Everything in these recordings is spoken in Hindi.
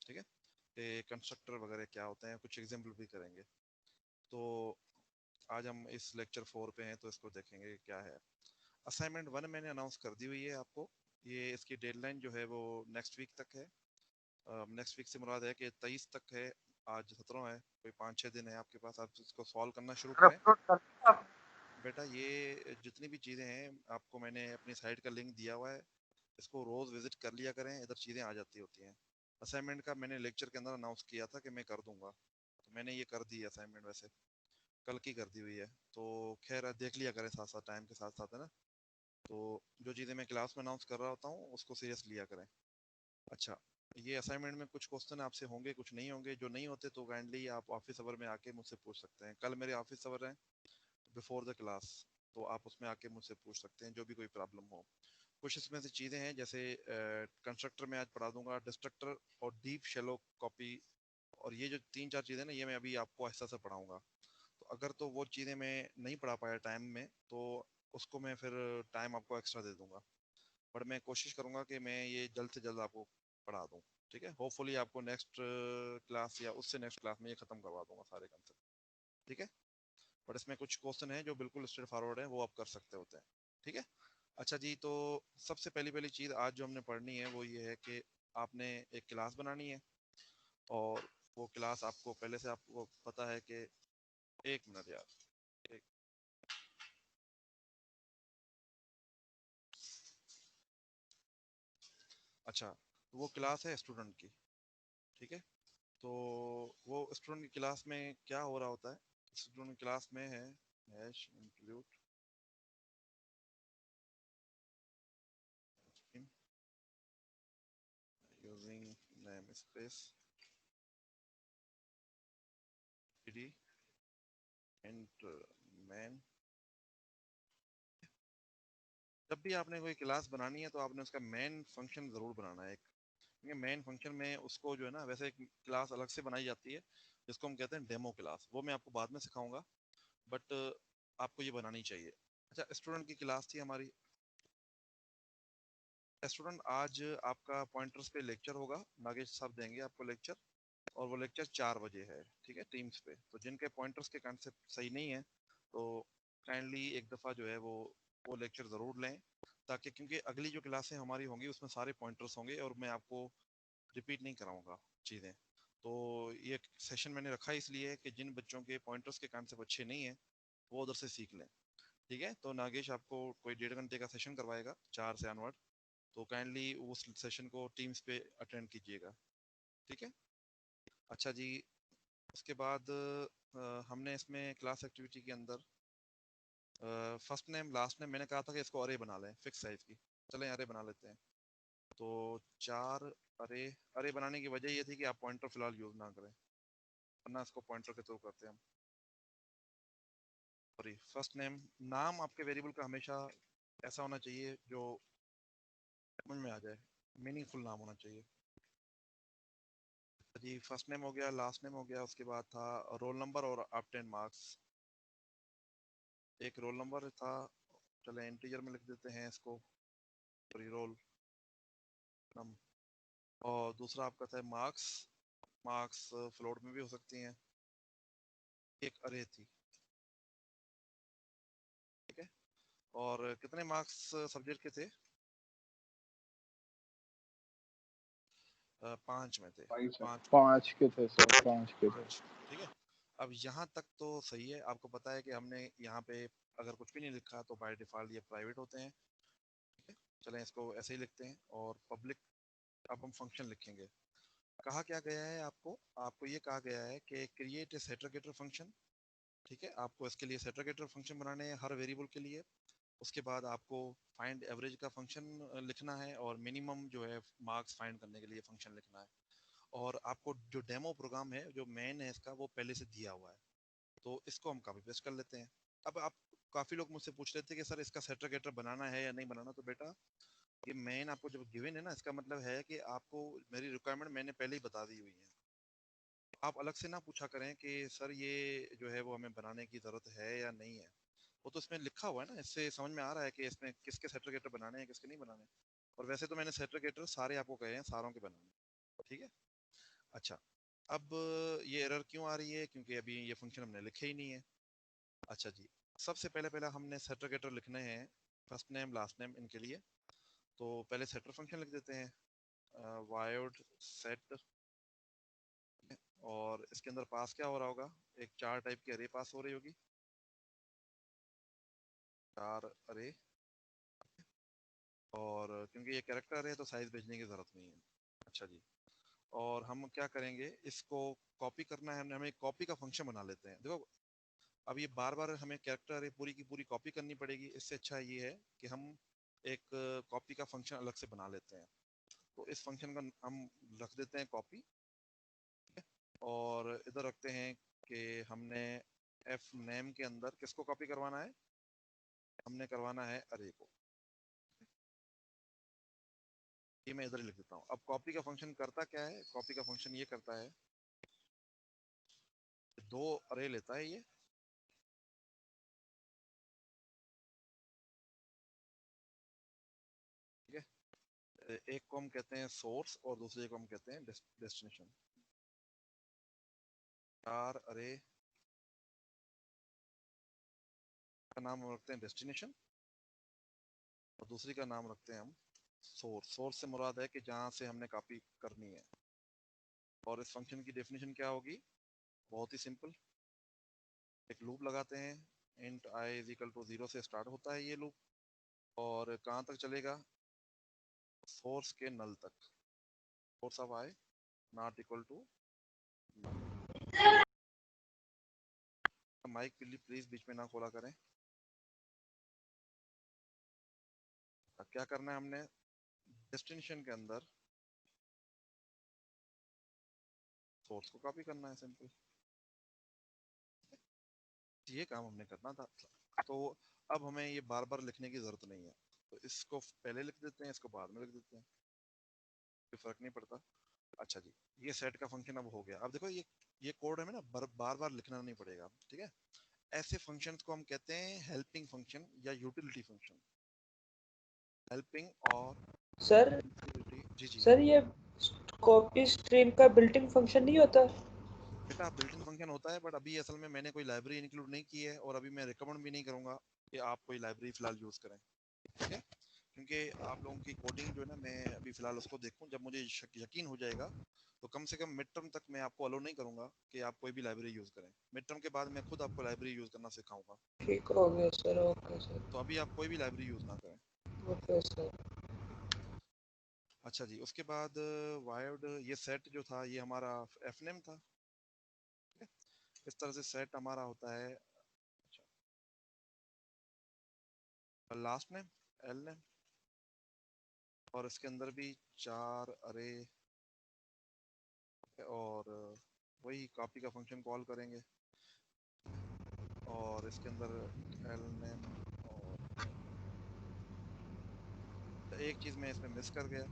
ठीक है, कि कंस्ट्रक्टर वगैरह क्या होते हैं, कुछ एग्जाम्पल भी करेंगे। तो आज हम इस लेक्चर 4 पे हैं, तो इसको देखेंगे क्या है। असाइनमेंट 1 मैंने अनाउंस कर दी हुई है आपको। ये इसकी डेडलाइन जो है वो नेक्स्ट वीक तक है। नेक्स्ट वीक से मुराद है कि 23 तक है। आज 17 है, कोई 5-6 दिन है आपके पास, आप इसको सॉल्व करना शुरू करें। अपलोड कर दिया आप? बेटा ये जितनी भी चीज़ें हैं आपको मैंने अपनी साइट का लिंक दिया हुआ है, इसको रोज़ विजिट कर लिया करें, इधर चीज़ें आ जाती होती हैं। असाइनमेंट का मैंने लेक्चर के अंदर अनाउंस किया था कि मैं कर दूंगा, तो मैंने ये कर दी है असाइनमेंट, वैसे कल की कर दी हुई है। तो खैर देख लिया करें साथ साथ, टाइम के साथ साथ, है ना। तो जो चीज़ें मैं क्लास में अनाउंस कर रहा होता हूँ उसको सीरियस लिया करें। अच्छा, ये असाइनमेंट में कुछ क्वेश्चन आपसे होंगे, कुछ नहीं होंगे। जो नहीं होते तो काइंडली आप ऑफिस आवर में आके मुझसे पूछ सकते हैं। कल मेरे ऑफिस आवर है बिफोर द क्लास, तो आप उसमें आके मुझसे पूछ सकते हैं जो भी कोई प्रॉब्लम हो। कुछ इसमें से चीज़ें हैं, जैसे कंस्ट्रक्टर में आज पढ़ा दूंगा, डिस्ट्रक्टर और डीप शेलो कॉपी, और ये जो 3-4 चीज़ें ना, ये मैं अभी आपको ऐसा से पढ़ाऊंगा। तो अगर तो वो चीज़ें मैं नहीं पढ़ा पाया टाइम में, तो उसको मैं फिर टाइम आपको एक्स्ट्रा दे दूंगा। पर मैं कोशिश करूंगा कि मैं ये जल्द से जल्द आपको पढ़ा दूं। ठीक है, होपफुली आपको नेक्स्ट क्लास या उससे नेक्स्ट क्लास में ये खत्म करवा दूंगा सारे कंसेप्ट। ठीक है, बट इसमें कुछ क्वेश्चन है जो बिल्कुल स्ट्रेट फॉरवर्ड है, वो आप कर सकते होते हैं। ठीक है। अच्छा जी, तो सबसे पहली पहली चीज़ आज जो हमने पढ़नी है वो ये है कि आपने एक क्लास बनानी है, और वो क्लास आपको पहले से आपको पता है कि, एक मिनट यार, एक, अच्छा, तो वो क्लास है स्टूडेंट की। ठीक है, तो वो स्टूडेंट की क्लास में क्या हो रहा होता है, स्टूडेंट क्लास में है hash include using name space D and man. जब भी आपने कोई क्लास बनानी है तो आपने उसका मेन फंक्शन जरूर बनाना है एक। मेन फंक्शन में उसको जो है ना, वैसे एक क्लास अलग से बनाई जाती है जिसको हम कहते हैं डेमो क्लास, वो मैं आपको बाद में सिखाऊंगा, बट आपको ये बनानी चाहिए। अच्छा, स्टूडेंट की क्लास थी हमारी। स्टूडेंट, आज आपका पॉइंटर्स पे लेक्चर होगा, नागेश साहब देंगे आपको लेक्चर, और वो लेक्चर 4 बजे है। ठीक है, टीम्स पे। तो जिनके पॉइंटर्स के कंसेप्ट सही नहीं है, तो काइंडली एक दफ़ा जो है वो लेक्चर ज़रूर लें, ताकि, क्योंकि अगली जो क्लासें हमारी होंगी उसमें सारे पॉइंटर्स होंगे और मैं आपको रिपीट नहीं कराऊंगा चीज़ें। तो ये सेशन मैंने रखा इसलिए है कि जिन बच्चों के पॉइंटर्स के कंसेप्ट अच्छे नहीं है वो उधर से सीख लें। ठीक है, तो नागेश आपको कोई 1.5 घंटे का सेशन करवाएगा 4 से अनवर्ड, तो काइंडली उस सेशन को टीम्स पे अटेंड कीजिएगा। ठीक है। अच्छा जी, उसके बाद हमने इसमें क्लास एक्टिविटी के अंदर फर्स्ट नेम लास्ट नेम, मैंने कहा था कि इसको अरे बना लें फिक्स साइज की। चलें अरे बना लेते हैं। तो 4 अरे। अरे बनाने की वजह ये थी कि आप पॉइंटर फिलहाल यूज ना करें, वरना इसको पॉइंटर के थ्रू करते हैं हम। सॉरी, फर्स्ट नेम, नाम आपके वेरिएबल का हमेशा ऐसा होना चाहिए जो समझ में आ जाए, मीनिंगफुल नाम होना चाहिए। जी, फर्स्ट नेम हो गया, लास्ट नेम हो गया, उसके बाद था रोल नंबर और ऑब्टेन मार्क्स। एक रोल नंबर था, चले इंटीजर में लिख देते हैं इसको, रोल नंबर, और दूसरा आपका था मार्क्स। मार्क्स फ्लोट में भी हो सकती हैं। एक अरे थी। ठीक है, और कितने मार्क्स सब्जेक्ट के थे? 5 में थे। 5। 5 के थे सर, 5 के थे। अच्छा, ठीक है। अब यहाँ तक तो सही है, आपको पता है कि हमने यहाँ पे अगर कुछ भी नहीं लिखा तो बाय डिफॉल्ट ये प्राइवेट होते हैं। ठीक है, चलें इसको ऐसे ही लिखते हैं, और पब्लिक अब हम फंक्शन लिखेंगे। कहा क्या गया है आपको, आपको ये कहा गया है कि क्रिएट ए सेटरगेटर फंक्शन। ठीक है, आपको इसके लिए सेटरगेटर फंक्शन बनाने हैं हर वेरिएबल के लिए। उसके बाद आपको फाइंड एवरेज का फंक्शन लिखना है, और मिनिमम जो है मार्क्स फाइंड करने के लिए फंक्शन लिखना है। और आपको जो डेमो प्रोग्राम है, जो मेन है इसका, वो पहले से दिया हुआ है, तो इसको हम कॉपी पेस्ट कर लेते हैं। अब आप, काफ़ी लोग मुझसे पूछ रहे थे कि सर इसका सेटरगेटर बनाना है या नहीं बनाना, तो बेटा ये मेन आपको जब गिवन है ना, इसका मतलब है कि आपको मेरी रिक्वायरमेंट मैंने पहले ही बता दी हुई है। आप अलग से ना पूछा करें कि सर ये जो है वो हमें बनाने की ज़रूरत है या नहीं है। वो तो इसमें लिखा हुआ है ना, इससे समझ में आ रहा है कि इसमें किसके सेटरगेटर बनाने हैं, किसके नहीं बनाने। और वैसे तो मैंने सेटरगेटर सारे आपको कहे हैं, सारों के बनाने। ठीक है, अच्छा, अब ये एरर क्यों आ रही है? क्योंकि अभी ये फंक्शन हमने लिखे ही नहीं है। अच्छा जी, सबसे पहले हमने सेटर गेटर लिखने हैं, फर्स्ट नेम लास्ट नेम इनके लिए। तो पहले सेटर फंक्शन लिख देते हैं, वायोड सेट, और इसके अंदर पास क्या हो रहा होगा? एक 4 टाइप की अरे पास हो रही होगी, 4 अरे। और क्योंकि ये कैरेक्टर है तो साइज भेजने की जरूरत नहीं है। अच्छा जी, और हम क्या करेंगे, इसको कॉपी करना है, हमें कॉपी का फंक्शन बना लेते हैं। देखो, अब ये बार बार हमें कैरेक्टर अरे पूरी की पूरी कॉपी करनी पड़ेगी, इससे अच्छा ये है कि हम एक कॉपी का फंक्शन अलग से बना लेते हैं। तो इस फंक्शन का हम रख देते हैं कॉपी, और इधर रखते हैं कि हमने एफ नेम के अंदर किसको कॉपी करवाना है? हमने करवाना है अरे को। ये मैं इधर ही लिख देता हूँ। अब कॉपी का फंक्शन करता क्या है? कॉपी का फंक्शन ये करता है, 2 अरे लेता है ये, ठीक है। एक को हम कहते हैं सोर्स और दूसरे को हम कहते हैं डेस्टिनेशन। 4 अरे का नाम हम रखते हैं डेस्टिनेशन, और दूसरी का नाम रखते हैं हम सोर्स। सोर्स से मुराद है कि जहां से हमने कॉपी करनी है। और इस फंक्शन की डेफिनेशन क्या होगी? बहुत ही सिंपल, एक लूप लगाते हैं, int i is equal to 0 से स्टार्ट होता है ये लूप, और कहाँ तक चलेगा? सोर्स के नल तक। Source of I not equal to null. Mic please बीच में ना खोला करें। अब क्या करना है हमने? डेस्टिनेशन के अंदर सोर्स को कॉपी करना है, सिंपल। ये काम हमने करना था। तो अब हमें ये बार बार लिखने की जरूरत नहीं है, तो इसको पहले लिख देते हैं, इसको बाद में लिख देते हैं, कोई फर्क नहीं पड़ता। अच्छा जी, ये सेट का फंक्शन अब हो गया। अब देखो, ये कोड हमें ना बार बार लिखना नहीं पड़ेगा, ठीक है। ऐसे फंक्शंस को हम कहते हैं हेल्पिंग फंक्शन या यूटिलिटी फंक्शन। हेल्पिंग और सर यूटिलिटी। जी जी सर ये कॉपी स्ट्रीम का बिल्ट-इन फंक्शन नहीं होता? बेटा, बिल्ट इन फंक्शन होता है, बट अभी असल में मैंने कोई लाइब्रेरी इंक्लूड नहीं की है, और अभी मैं रिकमेंड भी नहीं करूंगा कि आप कोई लाइब्रेरी फिलहाल यूज करें, ठीक है। क्योंकि आप लोगों की कोडिंग जो है ना, मैं अभी फिलहाल उसको देखूं, जब मुझे यकीन हो जाएगा तो कम से कम मिड टर्म तक मैं आपको अलो नहीं करूंगा कि आप कोई भी लाइब्रेरी यूज करें। मिड टर्म के बाद मैं खुद आपको लाइब्रेरी यूज करना सिखाऊंगा। ठीक हो गया सर, ओके सर। तो अभी आप कोई भी लाइब्रेरी यूज ना करें। Okay sir. अच्छा जी, उसके बाद वायर्ड, ये सेट जो था ये हमारा एफ नेम था, ठीक है। इस तरह से सेट हमारा होता है। अच्छा, लास्ट नेम एल नेम, और इसके अंदर भी 4 अरे, और वही कॉपी का फंक्शन कॉल करेंगे, और इसके अंदर एल नेम। और एक चीज मैं इसमें मिस कर गया,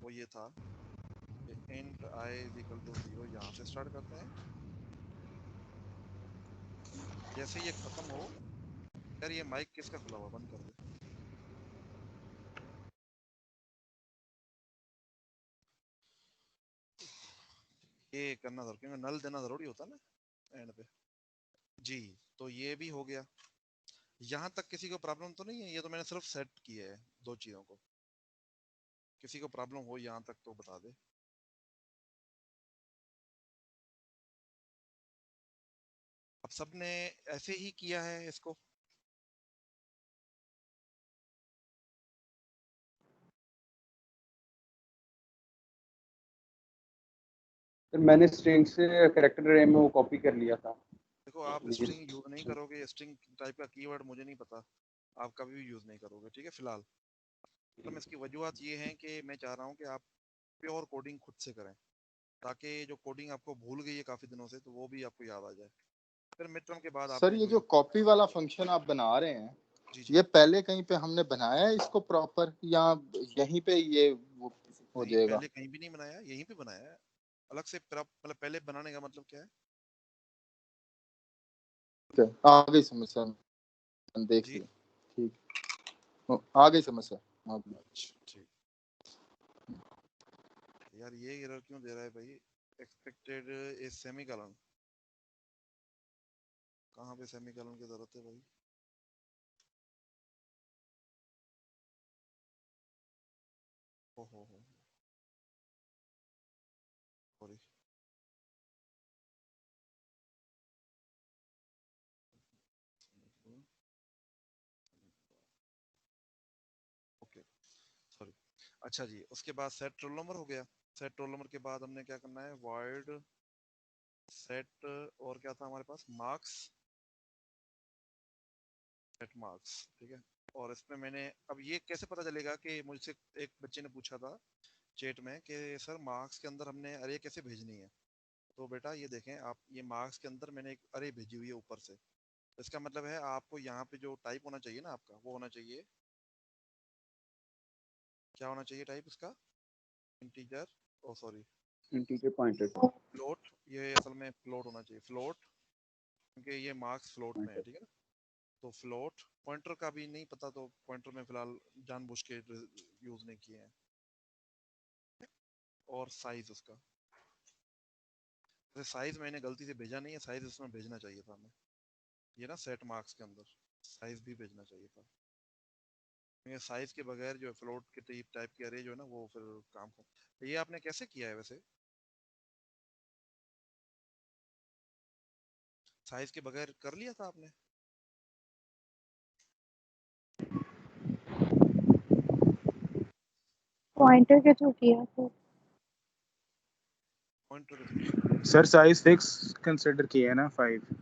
वो ये था कि int i is equal to 0 यहाँ से स्टार्ट करते हैं। जैसे ये खत्म हो, यार ये माइक किसका खुला हुआ? बंद कर दे। ये करना जरूरी, क्योंकि नल देना जरूरी होता ना एंड पे। जी, तो ये भी हो गया। यहाँ तक किसी को प्रॉब्लम तो नहीं है? ये तो मैंने सिर्फ सेट किया है दो चीजों को। किसी को प्रॉब्लम हो यहाँ तक तो बता दे। अब सबने ऐसे ही किया है इसको? सर मैंने स्ट्रिंग से कैरेक्टर अरे में वो कॉपी कर लिया था। देखो, आप स्ट्रिंग यूज नहीं करोगे, स्ट्रिंग टाइप का कीवर्ड मुझे नहीं पता, आप कभी भी यूज नहीं करोगे, ठीक है फिलहाल। मतलब इसकी वजूहत ये है कि मैं चाह रहा हूँ कि आप प्योर कोडिंग खुद से करें, ताकि जो कोडिंग आपको भूल गई है काफी दिनों से, तो वो भी आपको याद आ जाए। फिर मिड टर्म के बाद सर आपने ये जो जो कॉपी वाला फंक्शन आप बना रहे हैं, जी जी ये पहले कहीं पे हमने बनाया है इसको प्रॉपर, या यहीं पे ये वो हो नहीं, जाएगा? पहले कहीं भी नहीं बनाया, यहीं पे बनाया है अलग से। मतलब पहले बनाने का मतलब क्या है? आ गई समस्या, मैंने देख जी, लिया। ठीक, आ गई समस्या, आ गई। अच्छा ठीक। यार ये एरर क्यों दे रहा है भाई? एक्सपेक्टेड ए सेमीकोलन, कहाँ पे सेमीकोलन की जरूरत है भाई? ओहो, सॉरी। Okay, sorry. अच्छा जी, उसके बाद सेट रोल नंबर हो गया। सेट रोल नंबर के बाद हमने क्या करना है, void सेट, और क्या था हमारे पास, मार्क्स, सेट मार्क्स, ठीक है। और इसमें मैंने, अब ये कैसे पता चलेगा कि मुझसे एक बच्चे ने पूछा था चैट में कि सर मार्क्स के अंदर हमने अरे कैसे भेजनी है? तो बेटा ये देखें आप, ये मार्क्स के अंदर मैंने एक अरे भेजी हुई है ऊपर से। तो इसका मतलब है आपको यहाँ पे जो टाइप होना चाहिए ना आपका, वो होना चाहिए, क्या होना चाहिए टाइप इसका, इंटीजर, ओ सॉरी, इंटीजर पॉइंटर, फ्लोट। ये असल में फ्लोट होना चाहिए, फ्लोट, क्योंकि ये मार्क्स फ्लोट में है, ठीक है ना। तो फ्लोट, पॉइंटर का भी नहीं पता तो पॉइंटर में फिलहाल जानबूझ के यूज नहीं किए हैं। और साइज उसका, जैसे साइज मैंने गलती से भेजा नहीं है, साइज इसमें भेजना चाहिए था हमें, ये ना सेट मार्क्स के अंदर साइज भी भेजना चाहिए था। ये साइज के बगैर जो फ्लोट के टाइप की अरे जो है ना, वो फिर काम को, ये आपने कैसे किया है वैसे, साइज के बगैर कर लिया था आपने? पॉइंटर के थ्रू किया था। पॉइंटर के थ्रू किया सर साइज फिक्स कंसीडर किया है ना 5। था,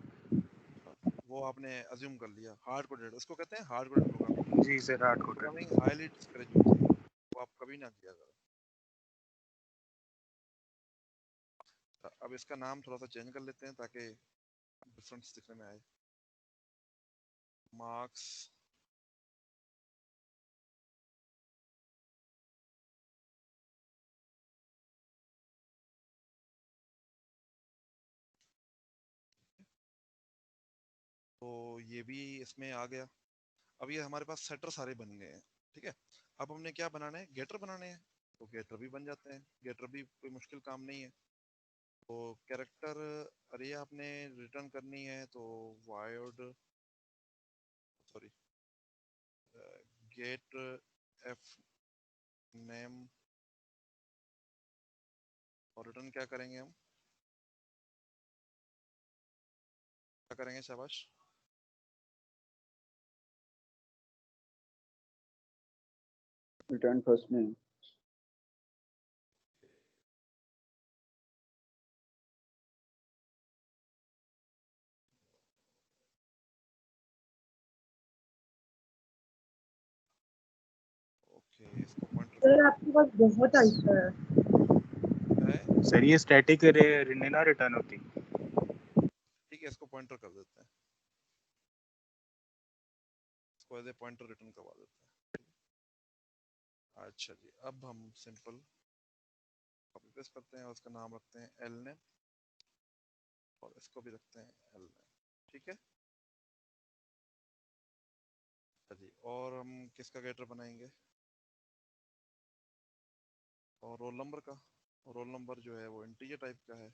वो आपने अज्यूम कर लिया, हार्ड कोडेड, उसको कहते हैं हार्ड कोडेड प्रोग्रामिंग। जी sir, hard coded. Programming highly discourage होती है, वो आप कभी ना किया करो। अब इसका नाम थोड़ा सा चेंज कर लेते हैं ताकि डिफरेंस दिखने में आए। मार्क्स, तो ये भी इसमें आ गया। अब ये हमारे पास सेटर सारे बन गए हैं, ठीक है। अब हमने क्या बनाना है, गेटर बनाने हैं, तो गेटर भी बन जाते हैं, गेटर भी कोई मुश्किल काम नहीं है। तो कैरेक्टर अरे आपने रिटर्न करनी है, तो wired, sorry, get f name, और रिटर्न क्या करेंगे हम, क्या करेंगे, शाबाश, रिटर्न फर्स्ट नेम। ओके, इसको पॉइंटर सर आपके पास बहुत आइडिया है। है, सर ये स्टैटिक अरे ना रिटर्न होती। ठीक है, इसको पॉइंटर कर देते हैं, इसको एज ए पॉइंटर रिटर्न करवा देते हैं। अच्छा जी, अब हम सिंपल कॉपी पेस्ट करते हैं और उसका नाम रखते हैं एल ने, और इसको भी रखते हैं एल ने, ठीक है। अच्छा जी, और हम किसका गेटर बनाएंगे, और रोल नंबर का, रोल नंबर जो है वो इंटीजर टाइप का है,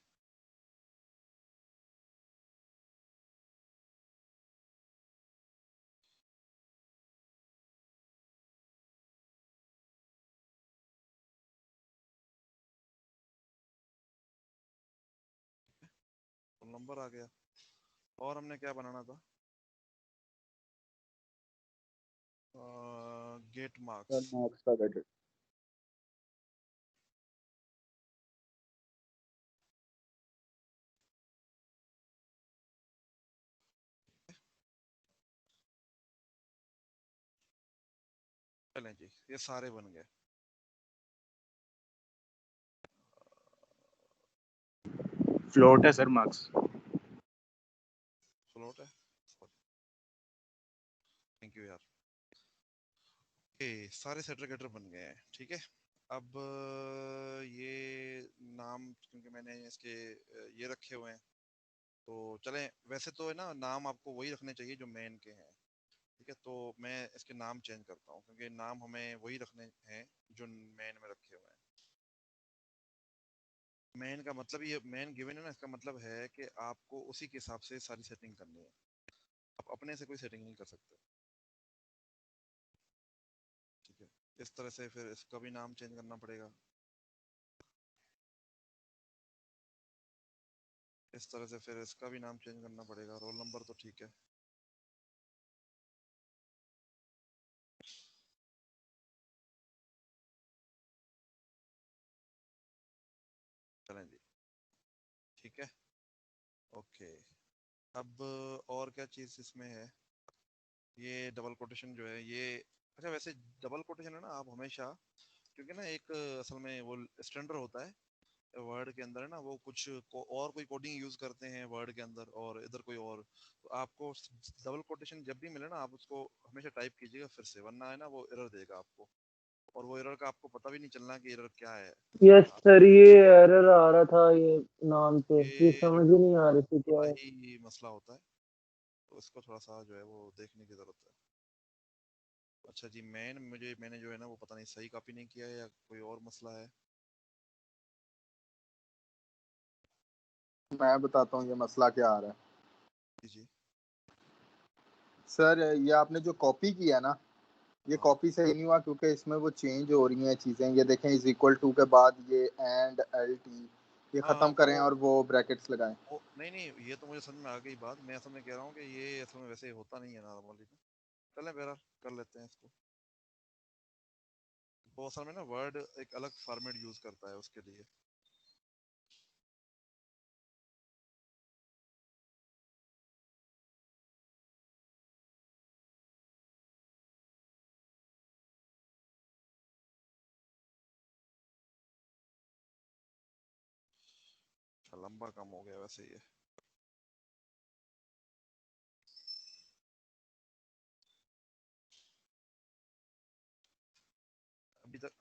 रोल नंबर आ गया। और हमने क्या बनाना था, गेट सर मार्क्स, मार्क्स का गेटर। चलें जी, ये सारे बन गए। फ्लोट है सर मार्क्स। फ्लोट है, थैंक यू यार। ओके, सारे सेटर गेटर बन गए हैं, ठीक है। अब ये नाम, क्योंकि मैंने इसके ये रखे हुए हैं, तो चलें, वैसे तो है ना नाम आपको वही रखने चाहिए जो मेन के हैं, ठीक है। तो मैं इसके नाम चेंज करता हूँ, क्योंकि नाम हमें वही रखने हैं जो मेन में रखे हुए हैं। मेन का मतलब ये मेन गिवन है ना, इसका मतलब है कि आपको उसी के हिसाब से सारी सेटिंग करनी है, आप अपने से कोई सेटिंग नहीं कर सकते। ठीक है, इस तरह से फिर इसका भी नाम चेंज करना पड़ेगा, इस तरह से फिर इसका भी नाम चेंज करना पड़ेगा। रोल नंबर तो ठीक है, चलें जी, ठीक है, ओके। अब और क्या चीज़ इसमें है, ये डबल कोटेशन जो है ये, अच्छा वैसे डबल कोटेशन है ना, आप हमेशा, क्योंकि ना एक असल में वो स्टैंडर्ड होता है वर्ड के अंदर है ना, वो कुछ और कोई कोडिंग यूज करते हैं वर्ड के अंदर और इधर कोई और, तो आपको डबल कोटेशन जब भी मिले ना आप उसको हमेशा टाइप कीजिएगा फिर से, वरना है ना वो एरर देगा आपको, और वो एरर का आपको पता भी नहीं चलना कि एरर क्या है। यस आप सर, ये एरर आ रहा था ये नाम पे, ये ये समझ ही नहीं आ रही थी क्या थोड़ा है। ही मसला होता है, तो इसको थोड़ा सा जो है वो देखने की जरूरत है। अच्छा जी, मैंने जो है ना वो पता नहीं सही कॉपी नहीं किया है या कोई और मसला है। मैं बताता हूँ ये मसला क्या आ रहा है। जी जी, सर ये आपने जो कॉपी किया ना, ये हाँ कॉपी सही नहीं हुआ क्योंकि इसमें वो चेंज हो रही हैं चीजें। ये देखें, इज इक्वल टू के बाद ये एंड एल टी, ये हाँ खत्म करें और वो ब्रैकेट्स लगाएं। वो नहीं नहीं, ये तो मुझे समझ में आ गई बात, मैं असल में कह रहा हूँ कि ये असल में वैसे होता नहीं है नॉर्मली। चलें बहरहाल कर लेते हैं इसको। बहुत सारा में ना वर्ड एक अलग फॉर्मेट यूज करता है उसके लिए। अच्छा लंबा काम हो गया वैसे ये।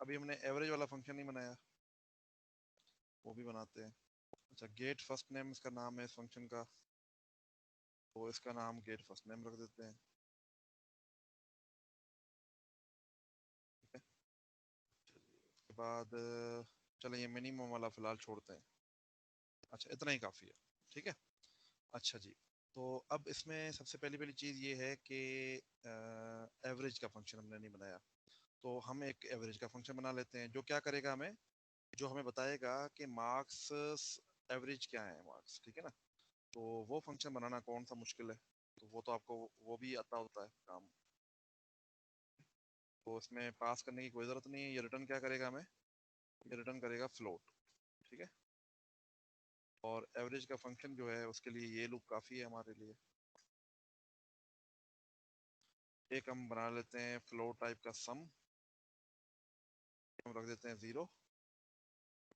अभी हमने एवरेज वाला फंक्शन नहीं बनाया, वो भी बनाते हैं। अच्छा, गेट फर्स्ट नेम इसका नाम है इस फंक्शन का, तो इसका नाम गेट फर्स्ट नेम रख देते हैं। ठीक है, उसके बाद चलो ये मिनिमम वाला फिलहाल छोड़ते हैं। अच्छा इतना ही काफ़ी है, ठीक है। अच्छा जी, तो अब इसमें सबसे पहली पहली चीज़ ये है कि एवरेज का फंक्शन हमने नहीं बनाया, तो हम एक एवरेज का फंक्शन बना लेते हैं जो क्या करेगा हमें, जो हमें बताएगा कि मार्क्स एवरेज क्या है मार्क्स, ठीक है ना। तो वो फंक्शन बनाना कौन सा मुश्किल है, तो वो तो आपको वो भी आता होता है काम। तो इसमें पास करने की कोई ज़रूरत नहीं है, ये रिटर्न क्या करेगा हमें, ये रिटर्न करेगा फ्लोट, ठीक है। और एवरेज का फंक्शन जो है उसके लिए ये लूप काफ़ी है हमारे लिए। एक हम बना लेते हैं फ्लोट टाइप का सम, हम रख देते हैं 0,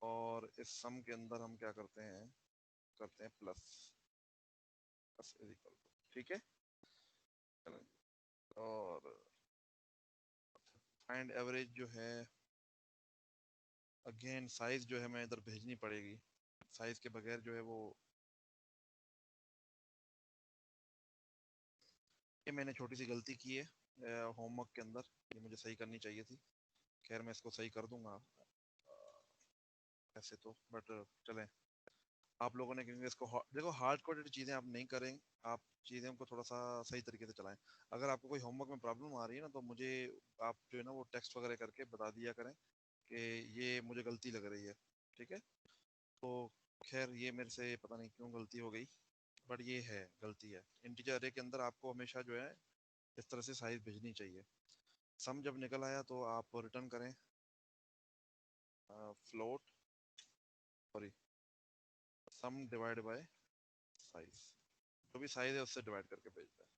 और इस सम के अंदर हम क्या करते हैं plus, plus is equal to, ठीक है। और फाइंड एवरेज जो है, अगेन साइज जो है मैं इधर भेजनी पड़ेगी, साइज के बगैर जो है वो, ये मैंने छोटी सी गलती की है होमवर्क के अंदर, ये मुझे सही करनी चाहिए थी। खैर मैं इसको सही कर दूंगा ऐसे तो, बट चलें, आप लोगों ने क्योंकि इसको देखो हार्ड कोडेड चीज़ें आप नहीं करें, आप चीज़ें को थोड़ा सा सही तरीके से चलाएं। अगर आपको कोई होमवर्क में प्रॉब्लम आ रही है ना, तो मुझे आप जो है ना वो टेक्स्ट वगैरह करके बता दिया करें कि ये मुझे गलती लग रही है, ठीक है। तो खैर ये मेरे से पता नहीं क्यों गलती हो गई, बट ये है गलती है। इंटीजर अरे के अंदर आपको हमेशा जो है इस तरह से साइज भेजनी चाहिए। सम जब निकल आया तो आप रिटर्न करें float, sorry sum divide by size, जो भी साइज है उससे डिवाइड करके भेजता है,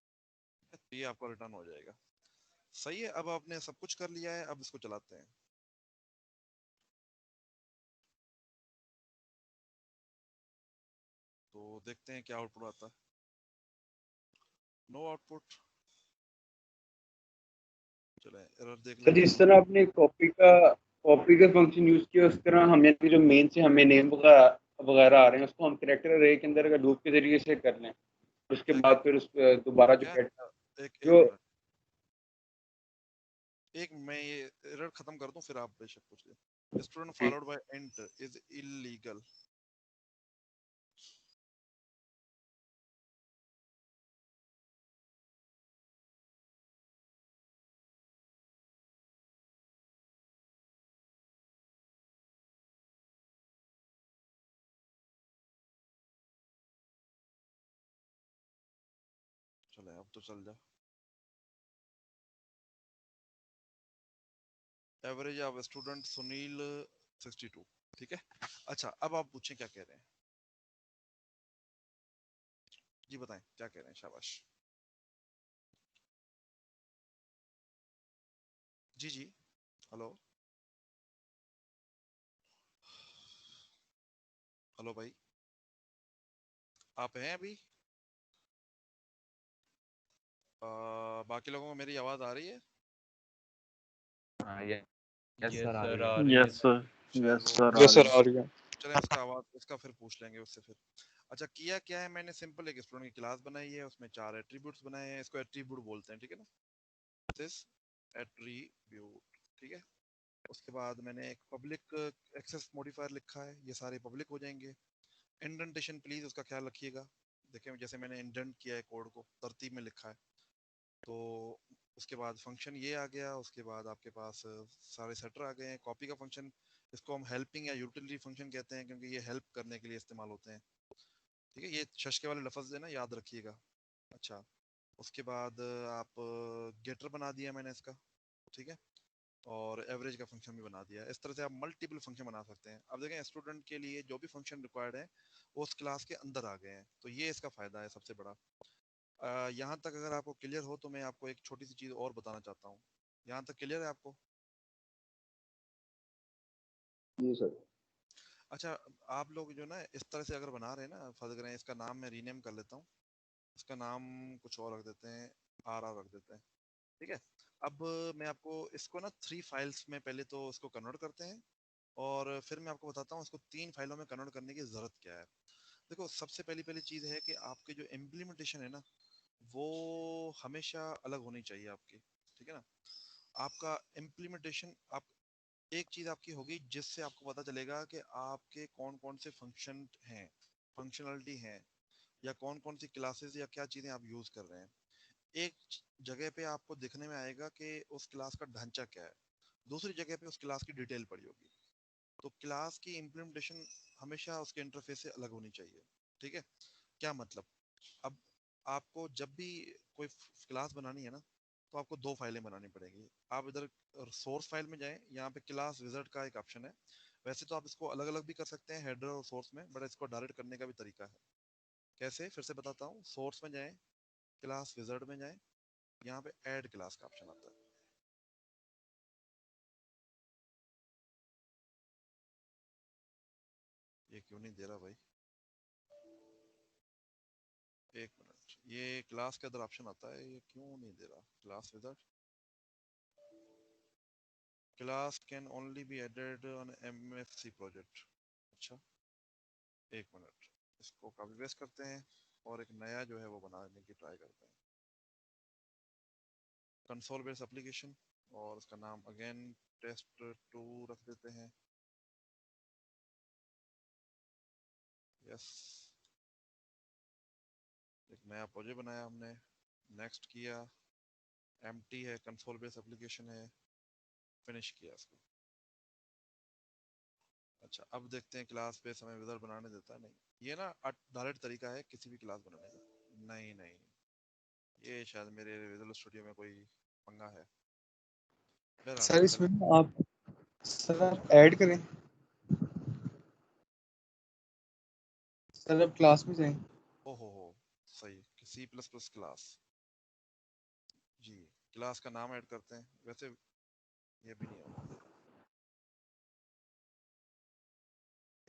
तो ये आपका रिटर्न हो जाएगा। सही है, अब आपने सब कुछ कर लिया है, अब इसको चलाते हैं। तो देखते हैं क्या आउटपुट आता है। नो आउटपुट, चले एरर देख सर लेते जिस हैं। तरह आपने कॉपी का फंक्शन यूज किया, उस तरह हमें जो मेन से हमें नेम वगैरह आ रहे हैं उसको हम कैरेक्टर अरे के अंदर लूप के जरिए से कर लें, उसके क्या क्या बाद फिर उस दोबारा जो क्या get एक जो मिनट, एक मैं ये एरर खत्म कर दूं फिर आप बेशक पूछिए। स्टूडेंट ठीक followed by int is illegal, चले अब तो चल जा। Average of student Sunil 62। ठीक है, अच्छा अब आप पूछें क्या कह रहे हैं, जी बताएं क्या कह रहे हैं, शाबाश। जी जी, हेलो हेलो भाई, आप हैं अभी? बाकी लोगों को मेरी आवाज आ रही है? यस यस सर आ सर, रही आ है। रही है। यस सर, शायद यस वो सर, यस सर, आ रही है। चलें इसका आवाज इसका फिर पूछ लेंगे उससे फिर। अच्छा किया क्या है मैंने, सिंपल एक स्टूडेंट की क्लास बनाई है, उसमें 4 एट्रीब्यूट्स बनाए हैं, इसको एट्रीब्यूट बोलते हैं, ठीक है ना, दिस एट्रीब्यूट, ठीक है। उसके बाद मैंने एक पब्लिक एक्सेस मॉडिफायर लिखा है, ये सारे पब्लिक हो जाएंगे। इंडेंटेशन प्लीज उसका ख्याल रखिएगा, देखें जैसे मैंने इंडेंट किया है कोड को, तरतीब में लिखा है। तो उसके बाद फंक्शन ये आ गया, उसके बाद आपके पास सारे सेटर आ गए हैं। कॉपी का फंक्शन, इसको हम हेल्पिंग या यूटिलिटी फंक्शन कहते हैं क्योंकि ये हेल्प करने के लिए इस्तेमाल होते हैं, ठीक है। ये शशके वाले लफ्ज है ना, याद रखिएगा। अच्छा उसके बाद आप गेटर बना दिया मैंने इसका, ठीक है, और एवरेज का फंक्शन भी बना दिया। इस तरह से आप मल्टीपल फंक्शन बना सकते हैं। अब देखें स्टूडेंट के लिए जो भी फंक्शन रिक्वायर्ड है वो उस क्लास के अंदर आ गए हैं, तो ये इसका फायदा है सबसे बड़ा। यहाँ तक अगर आपको क्लियर हो तो मैं आपको एक छोटी सी चीज़ और बताना चाहता हूँ। यहाँ तक क्लियर है आपको? जी सर। अच्छा आप लोग जो ना इस तरह से अगर बना रहे हैं ना, फर्ज करें इसका नाम मैं रीनेम कर लेता हूँ, इसका नाम कुछ और रख देते हैं, आर रख देते हैं, ठीक है। अब मैं आपको इसको ना 3 फाइल्स में पहले तो इसको कन्वर्ट करते हैं, और फिर मैं आपको बताता हूँ इसको 3 फाइलों में कन्वर्ट करने की जरूरत क्या है। देखो सबसे पहली पहली चीज़ है कि आपके जो इम्प्लीमेंटेशन है ना वो हमेशा अलग होनी चाहिए आपकी, ठीक है ना। आपका इम्प्लीमेंटेशन आप एक चीज आपकी होगी जिससे आपको पता चलेगा कि आपके कौन कौन से फंक्शन हैं, फंक्शनलिटी हैं, या कौन कौन सी क्लासेस या क्या चीजें आप यूज कर रहे हैं। एक जगह पे आपको दिखने में आएगा कि उस क्लास का ढांचा क्या है, दूसरी जगह पे उस क्लास की डिटेल पड़ी होगी। तो क्लास की इम्प्लीमेंटेशन हमेशा उसके इंटरफेस से अलग होनी चाहिए, ठीक है। क्या मतलब, अब आपको जब भी कोई क्लास बनानी है ना तो आपको 2 फाइलें बनानी पड़ेगी। आप इधर सोर्स फाइल में जाएं, यहाँ पे क्लास विजार्ड का एक ऑप्शन है। वैसे तो आप इसको अलग अलग भी कर सकते हैं हेडर और सोर्स में, बट इसको डायरेक्ट करने का भी तरीका है। कैसे, फिर से बताता हूँ। सोर्स में जाएं, क्लास विजार्ड में जाएं, यहाँ पे ऐड क्लास का ऑप्शन आता है। ये क्यों नहीं दे रहा भाई, एक मिनट, ये क्लास के अंदर ऑप्शन आता है, ये क्यों नहीं दे रहा। Class wizard, class can only be added on MFC project. अच्छा एक मिनट, इसको कॉपी पेस्ट करते हैं और एक नया जो है वो बनाने की ट्राई करते हैं। कंसोल बेस्ड एप्लीकेशन, और इसका नाम अगेन टेस्ट 2 रख देते हैं। यस, एक नया प्रोजेक्ट बनाया हमने, नेक्स्ट किया, एम्प्टी है, कंसोल बेस्ड एप्लीकेशन है, फिनिश किया इसको। अच्छा अब देखते हैं क्लास पे हमें विजार्ड बनाने देता है, नहीं ये ना डायरेक्ट तरीका है किसी भी क्लास बनाने का। नहीं नहीं, ये शायद मेरे विजुअल स्टूडियो में कोई पंगा है। बहरहाल सर चलें। इसमें ना आप सर ऐड करें, सर अब क्लास में जाएं। हो सही, सी प्लस प्लस क्लास, जी क्लास का नाम ऐड करते हैं। वैसे ये भी नहीं हो रहा,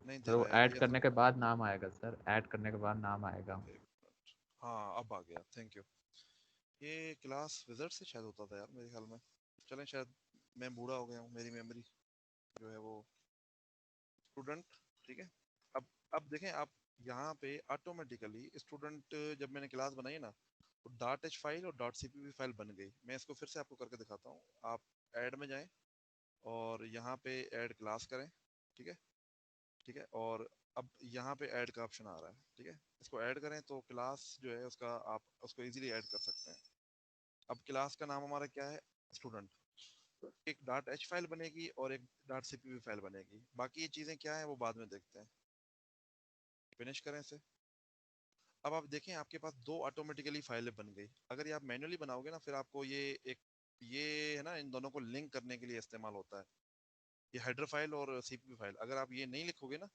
नहीं दे सर वो रहा यार ऐड ये तो। करने के बाद नाम आएगा सर, ऐड करने के बाद नाम आएगा। एक मिनट, हाँ अब आ गया, थैंक यू। ये क्लास विजार्ड से शायद होता था यार मेरे ख्याल में। चलें शायद मैं बूढ़ा हो गया हूँ, मेरी मेमोरी जो है वो। स्टूडेंट, ठीक है। अब देखें आप यहाँ पे ऑटोमेटिकली स्टूडेंट, जब मैंने क्लास बनाई ना तो डॉट एच फाइल और डॉट सीपीपी फाइल बन गई। मैं इसको फिर से आपको करके दिखाता हूँ। आप ऐड में जाएं और यहाँ पे ऐड क्लास करें, ठीक है, ठीक है। और अब यहाँ पे ऐड का ऑप्शन आ रहा है, ठीक है, इसको ऐड करें तो क्लास जो है उसका आप उसको इजीली ऐड कर सकते हैं। अब क्लास का नाम हमारा क्या है, स्टूडेंट। एक डॉट एच फाइल बनेगी और एक डॉट सीपीपी फाइल बनेगी, बाकी ये चीज़ें क्या है वो बाद में देखते हैं। फिनिश करें इसे। अब आप देखें आपके पास 2 ऑटोमेटिकली फाइलें बन गई। अगर ये आप मैन्युअली बनाओगे ना, फिर आपको ये है ना, इन दोनों को लिंक करने के लिए इस्तेमाल होता है, ये हेडर फाइल और सीपीपी फाइल। अगर आप ये नहीं लिखोगे ना,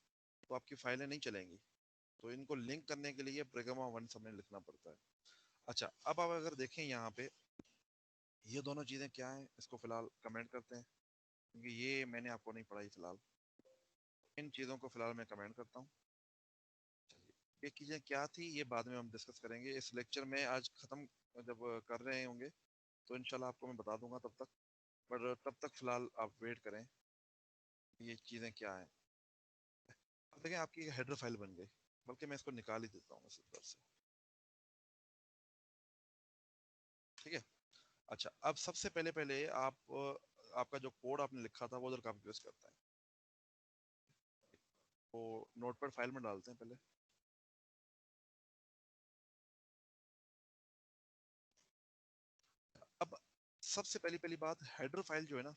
तो आपकी फाइलें नहीं चलेंगी। तो इनको लिंक करने के लिए प्रोग्रामा 1 हमें लिखना पड़ता है। अच्छा, अब आप अगर देखें यहाँ पे, ये दोनों चीज़ें क्या हैं, इसको फिलहाल कमेंट करते हैं, क्योंकि ये मैंने आपको नहीं पढ़ाई फिलहाल। इन चीज़ों को फिलहाल मैं कमेंट करता हूँ। ये चीज़ें क्या थी ये बाद में हम डिस्कस करेंगे। इस लेक्चर में आज ख़त्म जब कर रहे होंगे तो इंशाल्लाह आपको मैं बता दूंगा तब तक, पर तब तक फिलहाल आप वेट करें ये चीज़ें क्या हैं। अब देखें आपकी हेडर फाइल बन गई, बल्कि मैं इसको निकाल ही देता हूँ इस तरफ से, ठीक है। अच्छा, अब सबसे पहले पहले आपका जो कोड आपने लिखा था वो उधर कॉपी पेस्ट करता है, वो नोटपैड फाइल में डालते हैं पहले। अब सबसे पहली पहली बात, हेडर फाइल जो है ना,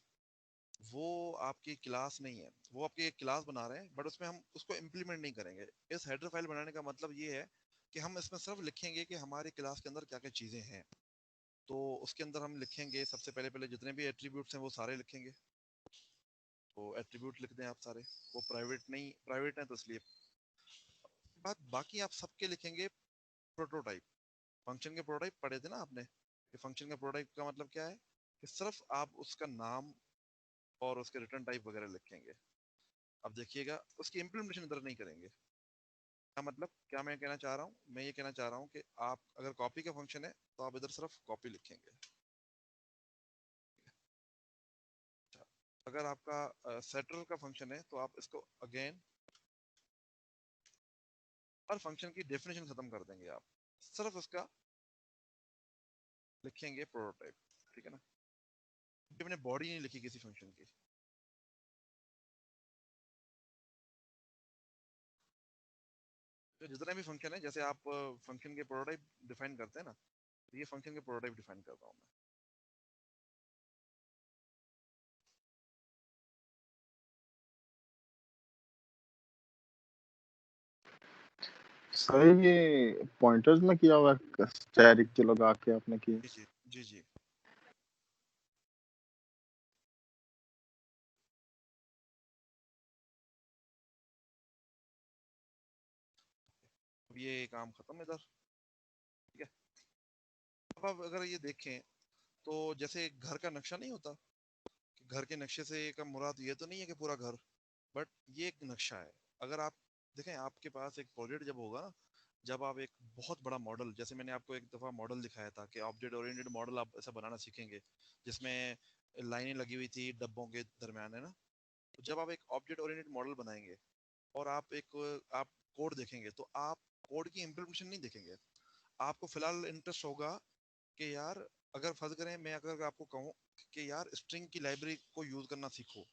वो आपकी क्लास नहीं है। वो आपकी एक क्लास बना रहे हैं, बट उसमें हम उसको इम्प्लीमेंट नहीं करेंगे। इस हेडर फाइल बनाने का मतलब ये है कि हम इसमें सिर्फ लिखेंगे कि हमारी क्लास के अंदर क्या क्या चीज़ें हैं। तो उसके अंदर हम लिखेंगे सबसे पहले पहले जितने भी एट्रीब्यूट्स हैं वो सारे लिखेंगे। तो एट्रीब्यूट लिख दें आप सारे, वो प्राइवेट नहीं, प्राइवेट है तो इसलिए बाकी आप सबके लिखेंगे प्रोटोटाइप। फंक्शन के प्रोटोटाइप पढ़े थे ना आपने, कि फंक्शन का प्रोटोटाइप का मतलब क्या है, कि सिर्फ आप उसका नाम और उसके रिटर्न टाइप वगैरह लिखेंगे। अब देखिएगा, उसकी इम्प्लीमेंटेशन इधर नहीं करेंगे। क्या मतलब, क्या मैं कहना चाह रहा हूँ, मैं ये कहना चाह रहा हूँ कि आप अगर कॉपी का फंक्शन है तो आप इधर सिर्फ कॉपी लिखेंगे। अच्छा, अगर आपका सेटल का फंक्शन है तो आप इसको अगेन, हर फंक्शन की डेफिनेशन खत्म कर देंगे, आप सिर्फ उसका लिखेंगे प्रोटोटाइप, ठीक है ना। मैंने बॉडी नहीं लिखी किसी फंक्शन की। तो जितने भी फंक्शन है, जैसे आप फंक्शन के प्रोटोटाइप डिफाइन करते हैं ना, तो ये फंक्शन के प्रोटोटाइप डिफाइन कर रहा हूँ मैं। सर ये पॉइंटर्स में किया हुआ है, स्टैरिक जो लगा के आपने किया? जी जी जी जी। अब ये काम खत्म इधर, ठीक है। अब आप अगर ये देखें तो जैसे घर का नक्शा नहीं होता, कि घर के नक्शे से का मुराद ये तो नहीं है कि पूरा घर, बट ये एक नक्शा है। अगर आप देखें, आपके पास एक प्रोजेक्ट जब होगा ना, जब आप एक बहुत बड़ा मॉडल, जैसे मैंने आपको एक दफ़ा मॉडल दिखाया था कि ऑब्जेक्ट ओरिएंटेड मॉडल आप ऐसा बनाना सीखेंगे जिसमें लाइनें लगी हुई थी डब्बों के दरमियान, है ना। तो जब आप एक ऑब्जेक्ट ओरिएंटेड मॉडल बनाएंगे और आप कोड देखेंगे, तो आप कोड की इम्प्लीमेंटेशन नहीं देखेंगे। आपको फिलहाल इंटरेस्ट होगा कि यार, अगर फर्ज करें मैं अगर आपको कहूँ कि यार स्ट्रिंग की लाइब्रेरी को यूज करना सीखो,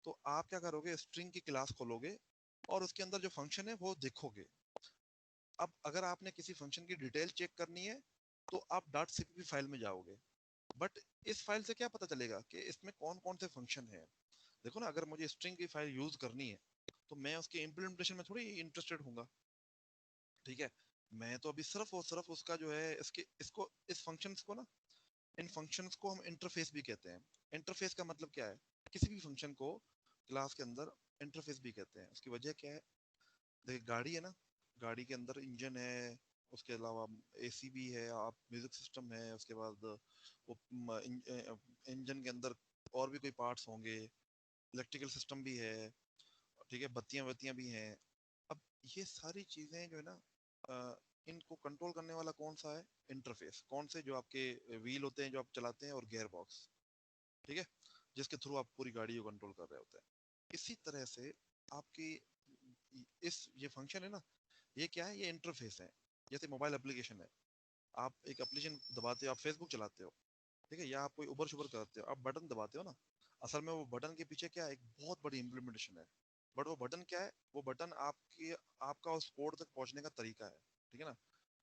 तो आप क्या करोगे, स्ट्रिंग की क्लास खोलोगे और उसके अंदर जो फंक्शन है वो देखोगे। अब अगर आपने किसी फंक्शन की डिटेल चेक करनी है तो आप .cpp फाइल में जाओगे, बट इस फाइल से क्या पता चलेगा कि इसमें कौन कौन से फंक्शन है। देखो ना, अगर मुझे स्ट्रिंग की फाइल यूज करनी है तो मैं उसके इम्प्लीमेंटेशन में थोड़ी इंटरेस्टेड हूँ, ठीक है। मैं तो अभी सिर्फ और सिर्फ उसका जो है, इसके इसको इस फंक्शंस को ना, इन फंक्शंस को हम इंटरफेस भी कहते हैं। इंटरफेस का मतलब क्या है, किसी भी फंक्शन को क्लास के अंदर इंटरफेस भी कहते हैं। उसकी वजह क्या है, देखिए गाड़ी है ना, गाड़ी के अंदर इंजन है, उसके अलावा एसी भी है, आप म्यूजिक सिस्टम है, उसके बाद वो इंजन के अंदर और भी कोई पार्ट्स होंगे, इलेक्ट्रिकल सिस्टम भी है, ठीक है, बत्तियां बत्तियां भी हैं। अब ये सारी चीजें जो है ना, इनको कंट्रोल करने वाला कौन सा है, इंटरफेस। कौन से, जो आपके व्हील होते हैं जो आप चलाते हैं, और गियर बॉक्स, ठीक है, जिसके थ्रू आप पूरी गाड़ी को कंट्रोल कर रहे होते हैं। इसी तरह से आपकी इस ये फंक्शन है ना, ये क्या है, ये इंटरफेस है। जैसे मोबाइल एप्लीकेशन है, आप एक एप्लीकेशन दबाते हो, आप फेसबुक चलाते हो, ठीक है, या आप कोई उबर शुबर करते हो, आप बटन दबाते हो ना, असल में वो बटन के पीछे क्या है, एक बहुत बड़ी इम्प्लीमेंटेशन है। बट वो बटन क्या है, वो बटन आपका उस कोड तक पहुंचने का तरीका है, ठीक है ना।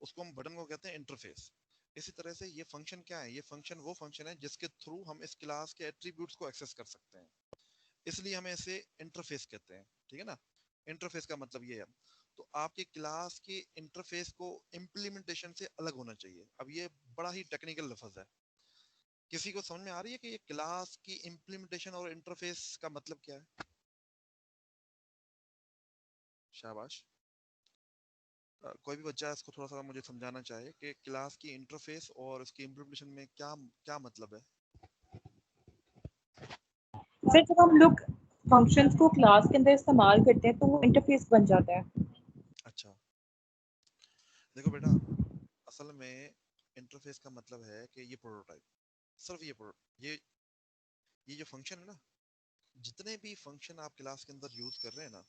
उसको हम बटन को कहते हैं इंटरफेस। इसी तरह से ये फंक्शन क्या है, ये फंक्शन वो फंक्शन है जिसके थ्रू हम इस क्लास के एट्रीब्यूट्स को एक्सेस कर सकते हैं, इसलिए हमें इसे इंटरफेस कहते हैं, ठीक है ना। इंटरफेस का मतलब ये है। तो आपके क्लास के इंटरफेस को इम्प्लीमेंटेशन से अलग होना चाहिए। अब ये बड़ा ही टेक्निकल लफ्ज है, किसी को समझ में आ रही है कि ये क्लास की इम्प्लीमेंटेशन और इंटरफेस का मतलब क्या है? शाबाश। कोई भी बच्चा इसको थोड़ा सा मुझे समझाना चाहे कि क्लास की इंटरफेस और इसकी इम्प्लीमेंटेशन में क्या क्या मतलब है? सर जब हम लोग फंक्शंस को क्लास के अंदर इस्तेमाल करते हैं तो वो इंटरफेस बन जाता है। अच्छा देखो बेटा, असल में इंटरफेस का मतलब है कि ये प्रोटोटाइप, सिर्फ ये जो फंक्शन है ना, जितने भी फंक्शन आप क्लास के अंदर यूज कर रहे हैं ना,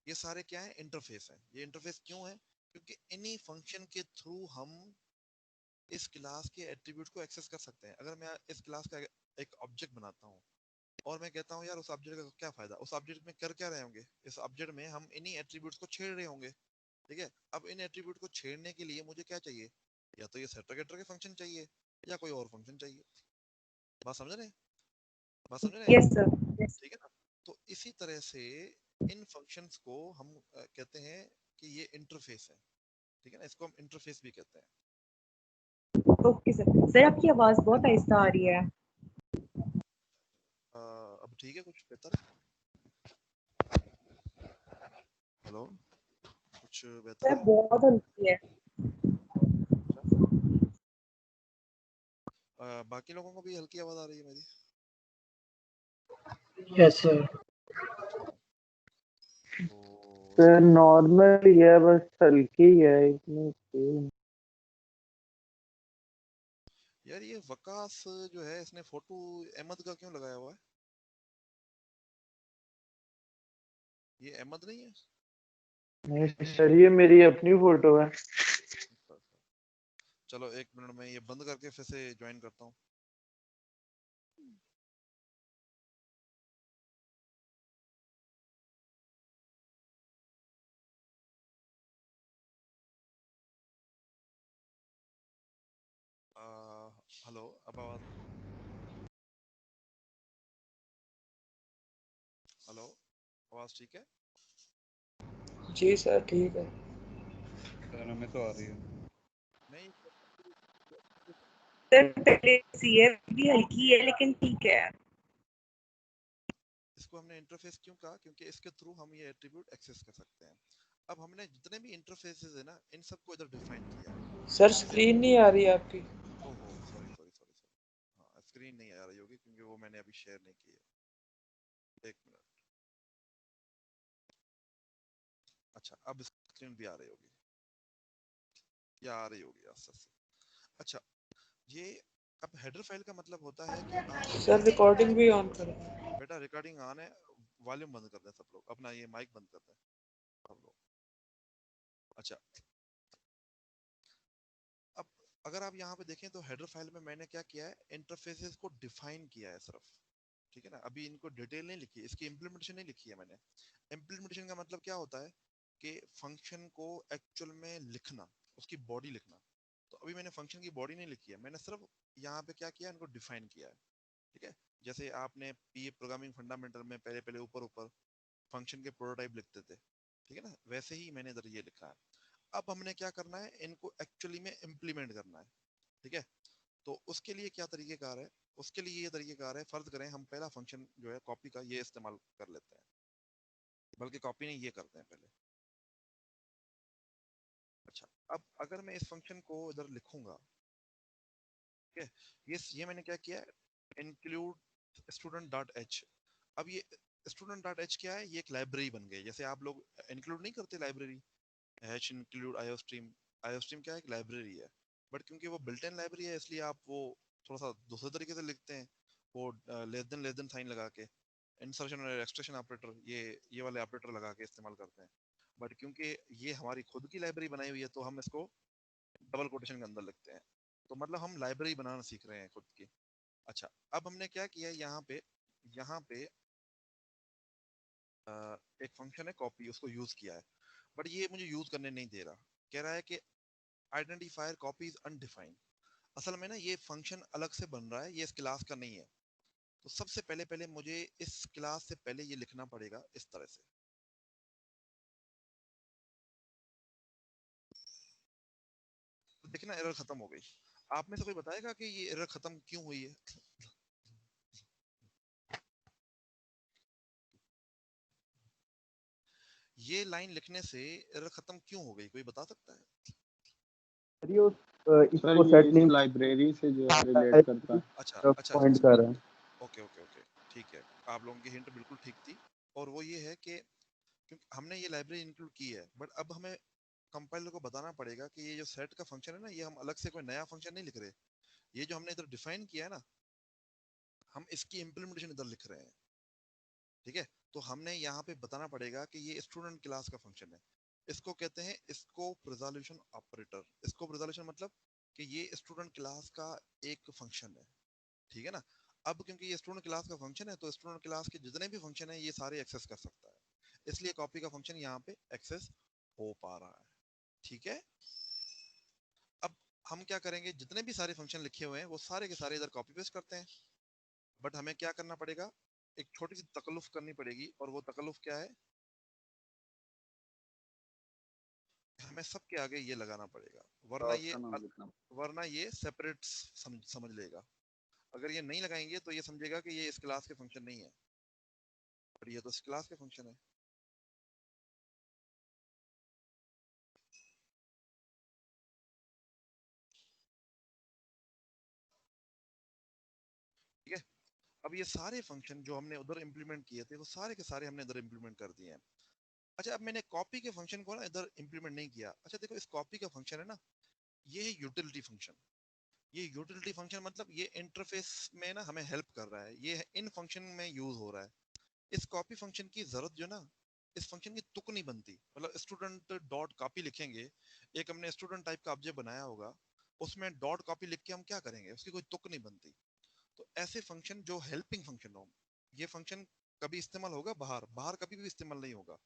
ये सारे क्या है? इंटरफेस है। ये इंटरफेस क्यों है? क्योंकि इन्हीं फंक्शन के थ्रू हम इस क्लास के एट्रीब्यूट को एक्सेस कर सकते हैं। अगर मैं इस क्लास का एक ऑब्जेक्ट बनाता हूँ और मैं कहता हूँ यार उस ऑब्जेक्ट का क्या फायदा, उस ऑब्जेक्ट में कर क्या रहे होंगे, इस ऑब्जेक्ट में हम इन्हीं एट्रीब्यूट्स को छेड़ रहे होंगे, ठीक है। अब इन एट्रीब्यूट को छेड़ने के लिए मुझे क्या चाहिए? या तो ये सेटर गेटर के फंक्शन चाहिए या कोई और फंक्शन चाहिए। बात समझ रहे हैं? बात समझ रहे हैं? Yes sir, yes. ठीक है ना। तो इसी तरह से इन फंक्शंस को हम कहते हैं कि ये इंटरफेस है, ठीक है ना, इसको हम इंटरफेस भी कहते हैं। Okay sir. सर आपकी आवाज बहुत आहिस्ता आ रही है। अब ठीक है, कुछ बेहतर है? हेलो, कुछ बेहतर सर है? बहुत हल्की है। बाकी लोगों को भी हल्की आवाज आ रही है मेरी? Yes sir. तो सर नॉर्मल ही है, बस हल्की है इतनी तेज। यार ये वकास जो है इसने फोटो अहमद का क्यों लगाया हुआ है? ये अहमद नहीं है? नहीं सर, ये मेरी अपनी फोटो है। चलो एक मिनट में ये बंद करके फिर से ज्वाइन करता हूँ। हेलो, अब आवाज? हेलो, आवाज ठीक है? जी सर ठीक है। सर हमें तो आ रही है। नहीं, सर पहले सी है भी हल्की है लेकिन ठीक है। इसको हमने इंटरफेस क्यों कहा? क्योंकि इसके थ्रू हम ये एट्रीब्यूट एक्सेस कर सकते हैं। अब हमने जितने भी इंटरफेसेस है ना, इन सबको इधर डिफाइन किया है। सर जैसे स्क्रीन नहीं आ रही आपकी। ओहो, सॉरी सॉरी सॉरी सॉरी, हाँ स्क्रीन नहीं आ रही होगी क्योंकि वो मैंने अभी शेयर नहीं की है। एक मिनट। अच्छा, अब स्क्रीन भी आ रही होगी या आ रही होगी आस्ते आस्ते। अच्छा, ये अब हेडर फाइल का मतलब होता है कि आपने सर रिकॉर्डिंग भी ऑन करो। बेटा रिकॉर्डिंग ऑन है, वॉल्यूम बंद कर दें सब लोग, अपना ये माइक बंद कर दें सब लोग। अच्छा, अब अगर आप यहाँ पे देखें तो हेडर फाइल में मैंने क्या किया है? इंटरफेसेस को डिफाइन किया है सिर्फ, ठीक है ना। अभी इनको डिटेल नहीं लिखी, इसकी इम्प्लीमेंटेशन नहीं लिखी है मैंने। इम्प्लीमेंटेशन का मतलब क्या होता है कि फंक्शन को एक्चुअल में लिखना, उसकी बॉडी लिखना। तो अभी मैंने फंक्शन की बॉडी नहीं लिखी है, मैंने सिर्फ यहाँ पे क्या किया, इनको डिफाइन किया है, ठीक है। जैसे आपने पी प्रोग्रामिंग फंडामेंटल में पहले पहले ऊपर ऊपर फंक्शन के प्रोटोटाइप लिखते थे, ठीक है ना, वैसे ही मैंने इधर ये लिखा है। अब हमने क्या करना है? इनको एक्चुअली में इम्प्लीमेंट करना है, ठीक है। तो उसके लिए क्या तरीकेकार है? उसके लिए ये तरीकेकार है, फर्ज करें हम पहला फंक्शन जो है कॉपी का ये इस्तेमाल कर लेते हैं, बल्कि कॉपी नहीं, ये करते हैं पहले। अच्छा, अब अगर मैं इस फंक्शन को इधर लिखूंगा, ठीक है, ये मैंने क्या किया? Include student dot H. अब ये स्टूडेंट डॉट एच क्या है? ये एक लाइब्रेरी बन गई। जैसे आप लोग इंक्लूड नहीं करते library, hash include iostream. Iostream क्या है? एक लाइब्रेरी है, बट क्योंकि वो बिल्ट इन लाइब्रेरी है इसलिए आप वो थोड़ा सा दूसरे तरीके से लिखते हैं, वो लेस देन साइन लगा के, इंसर्शन और एक्सट्रैक्शन ऑपरेटर, ये वाले ऑपरेटर लगा के इस्तेमाल करते हैं। बट क्योंकि ये हमारी खुद की लाइब्रेरी बनाई हुई है तो हम इसको डबल कोटेशन के अंदर लिखते हैं। तो मतलब हम लाइब्रेरी बनाना सीख रहे हैं खुद की। अच्छा, अब हमने क्या किया है? यहाँ पे एक फंक्शन है कॉपी, उसको यूज किया है, बट ये मुझे यूज करने नहीं दे रहा। कह रहा है कि आइडेंटिफायर कॉपी इज अनडिफाइंड। असल में ना ये फंक्शन अलग से बन रहा है, ये इस क्लास का नहीं है। तो सबसे पहले पहले मुझे इस क्लास से पहले ये लिखना पड़ेगा इस तरह से। देखना एरर खत्म हो गई। आप में से कोई बताएगा कि ये एरर खत्म क्यों हुई है? ये लाइन लिखने से एरर खत्म क्यों हो गई, कोई बता सकता है? सर ये सर इसको ये सेट इस नहीं लाइब्रेरी से जो है रिलेट करता है। अच्छा तरफ अच्छा पॉइंट अच्छा, कर रहा है। ओके ओके ओके, ठीक है। आप लोगों की हिंट बिल्कुल ठीक थी। और वो ये है कि क्योंकि हमने ये लाइब्रेरी इंक्लूड की है, बट अब हमें कंपाइलर को बताना पड़ेगा कि ये जो सेट का फंक्शन है ना, ये हम अलग से कोई नया फंक्शन नहीं लिख रहे। ये जो हमने इधर डिफाइन किया है ना, हम इसकी इम्प्लीमेंटेशन इधर लिख रहे हैं। ठीक है, तो हमने यहाँ पे बताना पड़ेगा कि ये स्टूडेंट क्लास का फंक्शन है। इसको कहते हैं scope resolution operator. Scope resolution मतलब कि ये स्टूडेंट क्लास का एक फंक्शन है। ठीक है ना। अब क्योंकि ये स्टूडेंट क्लास का फंक्शन है, तो स्टूडेंट क्लास के जितने भी फंक्शन है ये सारे एक्सेस कर सकता है, इसलिए कॉपी का फंक्शन यहाँ पे एक्सेस हो पा रहा है। ठीक है, अब हम क्या करेंगे, जितने भी सारे फंक्शन लिखे हुए हैं वो सारे के सारे इधर कॉपी पेस्ट करते हैं। बट हमें क्या करना पड़ेगा, एक छोटी सी तकल्लुफ करनी पड़ेगी, और वो तकल्लुफ क्या है, हमें सबके आगे ये लगाना पड़ेगा, क्लास का नाम लिखना। वरना ये सेपरेट समझ लेगा। अगर ये नहीं लगाएंगे तो ये समझेगा कि ये इस क्लास के फंक्शन नहीं है, और ये तो इस क्लास के फंक्शन है। ठीक है, अब ये सारे फंक्शन जो हमने उधर इंप्लीमेंट किए थे वो सारे के सारे हमने इधर इंप्लीमेंट कर दिए हैं। अच्छा, अब मैंने कॉपी के फंक्शन को ना इधर इंप्लीमेंट नहीं किया। अच्छा देखो, इस कॉपी का फंक्शन है ना, ये है यूटिलिटी फंक्शन। ये यूटिलिटी फंक्शन मतलब ये इंटरफेस में ना हमें हेल्प कर रहा है, ये इन फंक्शन में यूज हो रहा है। इस कॉपी फंक्शन की जरूरत जो ना, इस फंक्शन की तुक नहीं बनती। मतलब स्टूडेंट डॉट कॉपी लिखेंगे, एक हमने स्टूडेंट टाइप का ऑब्जेक्ट बनाया होगा, उसमें डॉट कॉपी लिख के हम क्या करेंगे, उसकी कोई तुक नहीं बनती। तो ऐसे फंक्शन जो हेल्पिंग फंक्शन हो, ये फंक्शन कभी इस्तेमाल होगा बाहर, बाहर कभी भी इस्तेमाल नहीं होगा।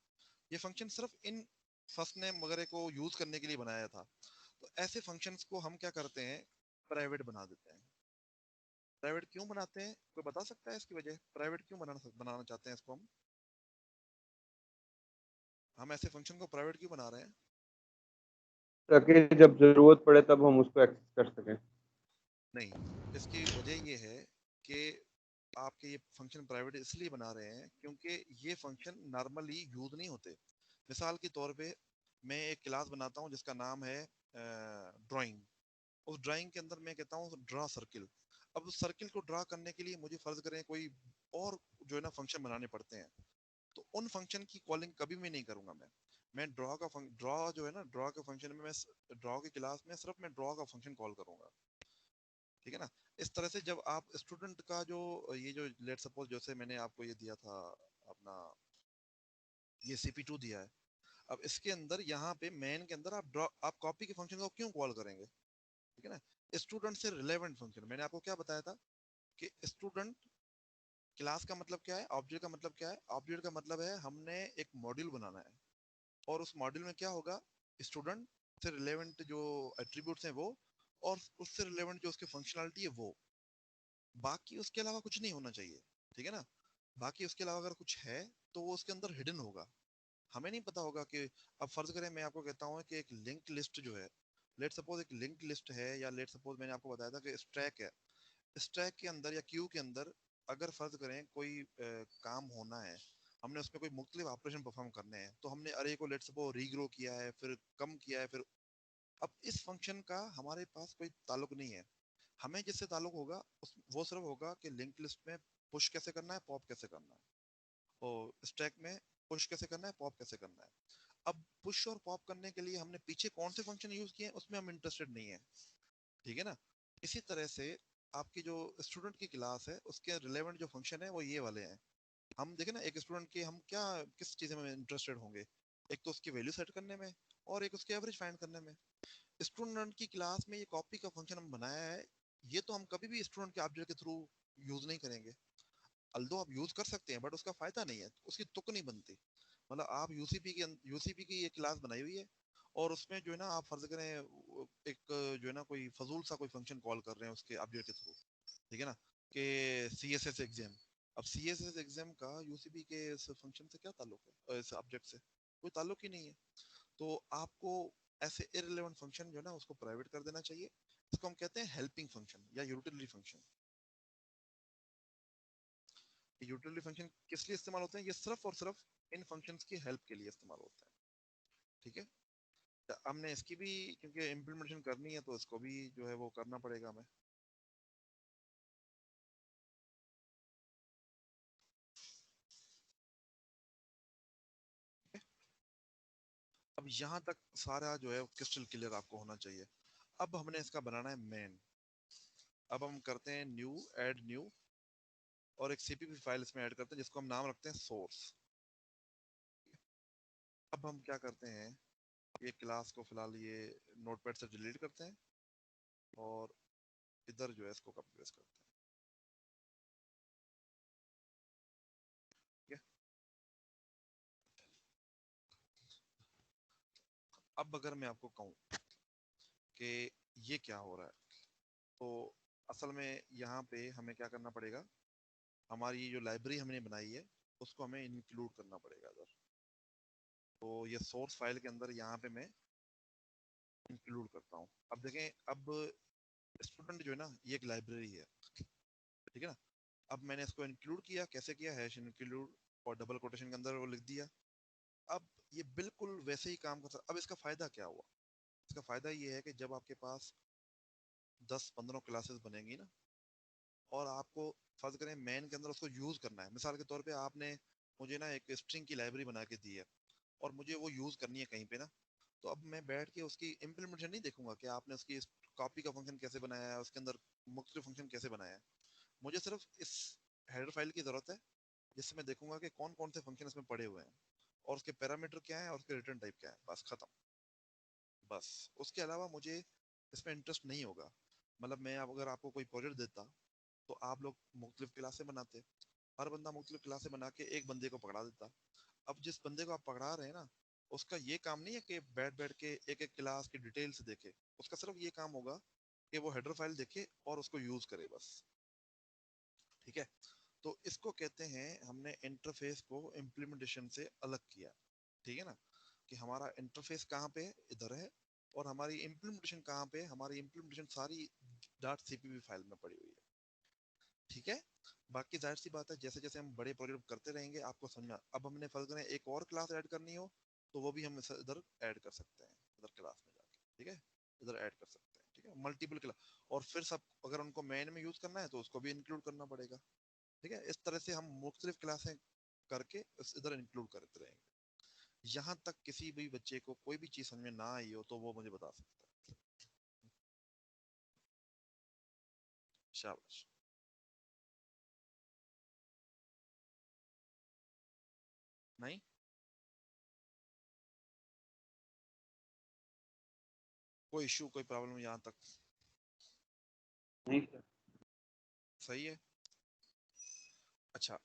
ये फंक्शन सिर्फ इन फर्स्ट नेम वगैरह को यूज करने के लिए बनाया था। तो ऐसे फंक्शंस को हम क्या करते हैं, प्राइवेट बना देते हैं। प्राइवेट क्यों बनाते हैं, कोई बता सकता है इसकी वजह, प्राइवेट क्यों बनाना चाहते हैं इसको हम ऐसे फंक्शन को प्राइवेट क्यों बना रहे हैं? ताकि जब जरूरत पड़े तब हम उसको एक्सेस कर सकें। नहीं, इसकी वजह ये है कि आपके ये फंक्शन प्राइवेट इसलिए बना रहे हैं क्योंकि ये फंक्शन नॉर्मली यूज नहीं होते। मिसाल के तौर पे मैं एक क्लास बनाता हूँ जिसका नाम है ड्राइंग। उस ड्राइंग के अंदर मैं कहता हूँ ड्रा सर्किल। अब उस सर्किल को ड्रा करने के लिए मुझे फर्ज करें कोई और जो है ना फंक्शन बनाने पड़ते हैं, तो उन फंक्शन की कॉलिंग कभी भी नहीं करूंगा मैं ड्रॉ जो है ना, ड्रॉ के फंक्शन में मैं ड्रॉ की क्लास में सिर्फ मैं ड्रॉ का फंक्शन कॉल करूंगा। ठीक है ना। इस तरह से जब आप स्टूडेंट का जो ये जो लेट सपोज जैसे मैंने आपको ये दिया था अपना, ये CP2 दिया है, अब इसके अंदर यहाँ पे मेन के अंदर आप कॉपी के फंक्शन को क्यों कॉल करेंगे? ठीक है ना। स्टूडेंट से रिलेवेंट फंक्शन, मैंने आपको क्या बताया था कि स्टूडेंट क्लास का मतलब क्या है, ऑब्जेक्ट का मतलब क्या है, ऑब्जेक्ट का मतलब है हमने एक मॉड्यूल बनाना है, और उस मॉड्यूल में क्या होगा, स्टूडेंट से रिलेवेंट जो एट्रीब्यूट्स हैं वो, और उससे रिलेवेंट जो उसकी फंक्शनलिटी है वो, बाकी उसके अलावा कुछ नहीं होना चाहिए। ठीक है ना। बाकी उसके अलावा अगर कुछ है तो वो उसके अंदर हिडन होगा, हमें नहीं पता होगा कि, अब फर्ज करें मैं आपको कहता हूँ कि एक लिंक लिस्ट जो है, लेट सपोज एक लिंक लिस्ट है, या लेट सपोज मैंने आपको बताया था कि स्टैक है, स्टैक के अंदर या क्यू के अंदर अगर फर्ज करें कोई काम होना है, हमने उसमें कोई मुख्तलिफ ऑपरेशन परफॉर्म करने हैं, तो हमने अरे को लेट सपोज रीग्रो किया है, फिर कम किया है, फिर अब इस फंक्शन का हमारे पास कोई ताल्लुक नहीं है। हमें जिससे ताल्लुक होगा वो सिर्फ होगा कि लिंक लिस्ट में पुश कैसे करना है, पॉप कैसे करना है, और स्टैक में पुश कैसे करना है, पॉप कैसे करना है। अब पुश और पॉप करने के लिए हमने पीछे कौन से फंक्शन यूज किए हैं उसमें हम इंटरेस्टेड नहीं है। ठीक है ना। इसी तरह से आपकी जो स्टूडेंट की क्लास है उसके रिलेवेंट जो फंक्शन है वो ये वाले हैं। हम देखें ना, एक स्टूडेंट के हम क्या किस चीज़ में इंटरेस्टेड होंगे, एक तो उसकी वैल्यू सेट करने में, और एक उसके एवरेज फाइंड करने में। स्टूडेंट की क्लास में ये कॉपी का फंक्शन हम बनाया है, ये तो हम कभी भी स्टूडेंट के ऑब्जेक्ट के थ्रू यूज नहीं करेंगे। अल्दो आप यूज कर सकते हैं बट उसका फायदा नहीं है, उसकी तुक नहीं बनती। मतलब आप यूसीपी की ये क्लास बनाई हुई है, और उसमें जो है ना आप फर्ज करें एक जो है ना कोई फजूल सा कोई फंक्शन कॉल कर रहे हैं उसके ऑब्जेक्ट के थ्रू। ठीक है ना, कि CSS एग्जाम। अब CSS एग्जाम का यूसीपी के इस फंक्शन से क्या ताल्लुक है, इस ऑब्जेक्ट से कोई ताल्लुक ही नहीं है। तो आपको ऐसे इररिलेवेंट फंक्शन जो है ना उसको प्राइवेट कर देना चाहिए। इसको हम कहते हैं हेल्पिंग फंक्शन या यूटिलिटी फंक्शन। यूटिलिटी फंक्शन किस लिए इस्तेमाल होते हैं? ये सिर्फ और सिर्फ इन फंक्शंस की हेल्प के लिए इस्तेमाल होते हैं। ठीक है, तो हमने इसकी भी क्योंकि इम्प्लीमेंटेशन करनी है तो इसको भी जो है वो करना पड़ेगा हमें। अब यहाँ तक सारा जो है क्रिस्टल क्लियर आपको होना चाहिए। अब हमने इसका बनाना है मेन। अब हम करते हैं न्यू, ऐड न्यू, और एक सीपीपी फाइल इसमें ऐड करते हैं जिसको हम नाम रखते हैं सोर्स। अब हम क्या करते हैं, ये क्लास को फिलहाल ये नोटपैड से डिलीट करते हैं और इधर जो है इसको कॉपी पेस्ट करते हैं। ठीक है, अब अगर मैं आपको कहूँ कि ये क्या हो रहा है, तो असल में यहाँ पे हमें क्या करना पड़ेगा, हमारी जो लाइब्रेरी हमने बनाई है उसको हमें इंक्लूड करना पड़ेगा इधर। तो ये सोर्स फाइल के अंदर यहाँ पे मैं इंक्लूड करता हूँ। अब देखें, अब स्टूडेंट जो है ना ये एक लाइब्रेरी है, ठीक है ना। अब मैंने इसको इंक्लूड किया, कैसे किया, हैश इंक्लूड और डबल कोटेशन के अंदर वो लिख दिया। अब ये बिल्कुल वैसे ही काम करता। अब इसका फायदा क्या हुआ? इसका फायदा ये है कि जब आपके पास 10-15 क्लासेस बनेंगी ना, और आपको फर्ज करें मेन के अंदर उसको यूज करना है, मिसाल के तौर पे आपने मुझे ना एक स्ट्रिंग की लाइब्रेरी बना के दी है और मुझे वो यूज करनी है कहीं पे ना, तो अब मैं बैठ के उसकी इम्प्लीमेंटेशन नहीं देखूंगा कि आपने उसकी कॉपी का फंक्शन कैसे बनाया है, उसके अंदर मुख्तलिफ फंक्शन कैसे बनाया है। मुझे सिर्फ इस हेडर फाइल की जरूरत है जिससे मैं देखूंगा कि कौन कौन से फंक्शन इसमें पड़े हुए हैं और उसके पैरामीटर क्या है और उसके रिटर्न टाइप क्या है, बस खत्म। बस उसके अलावा मुझे इसमें इंटरेस्ट नहीं होगा। मतलब मैं अब अगर आपको कोई प्रोजेक्ट देता तो आप लोग मुख्तलिफ क्लासें बनाते, हर बंदा मुख्तलिफ क्लासें बना के एक बंदे को पकड़ा देता। अब जिस बंदे को आप पकड़ा रहे हैं ना, उसका ये काम नहीं है कि बैठ बैठ के एक एक क्लास की डिटेल्स देखे, उसका सिर्फ ये काम होगा कि वो हेडर फाइल देखे और उसको यूज करे बस। ठीक है, तो इसको कहते हैं हमने इंटरफेस को इम्प्लीमेंटेशन से अलग किया। ठीक है ना, कि हमारा इंटरफेस कहाँ पे है, इधर है, और हमारी इम्प्लीमेंटेशन कहाँ पे है, हमारी इम्प्लीमेंटेशन सारी .cpp फाइल में पड़ी हुई है। ठीक है, बाकी जाहिर सी बात है जैसे जैसे हम बड़े प्रोजेक्ट करते रहेंगे आपको समझ में अब हमने फर्ज करें एक और क्लास ऐड करनी हो तो वो भी हम इधर ऐड कर सकते हैं, इधर क्लास में जाके। ठीक है, इधर ऐड कर सकते हैं। ठीक है, मल्टीपल क्लास, और फिर सब अगर उनको मेन में यूज करना है तो उसको भी इंक्लूड करना पड़ेगा। ठीक है, इस तरह से हम मुख्तलिफ क्लासें करके इधर इंक्लूड करते रहेंगे। यहाँ तक किसी भी बच्चे को कोई भी चीज समझ में ना आई हो तो वो मुझे बता सकता है। शाबाश। नहीं, कोई इशू, कोई प्रॉब्लम यहाँ तक? नहीं सर। सही है। अच्छा,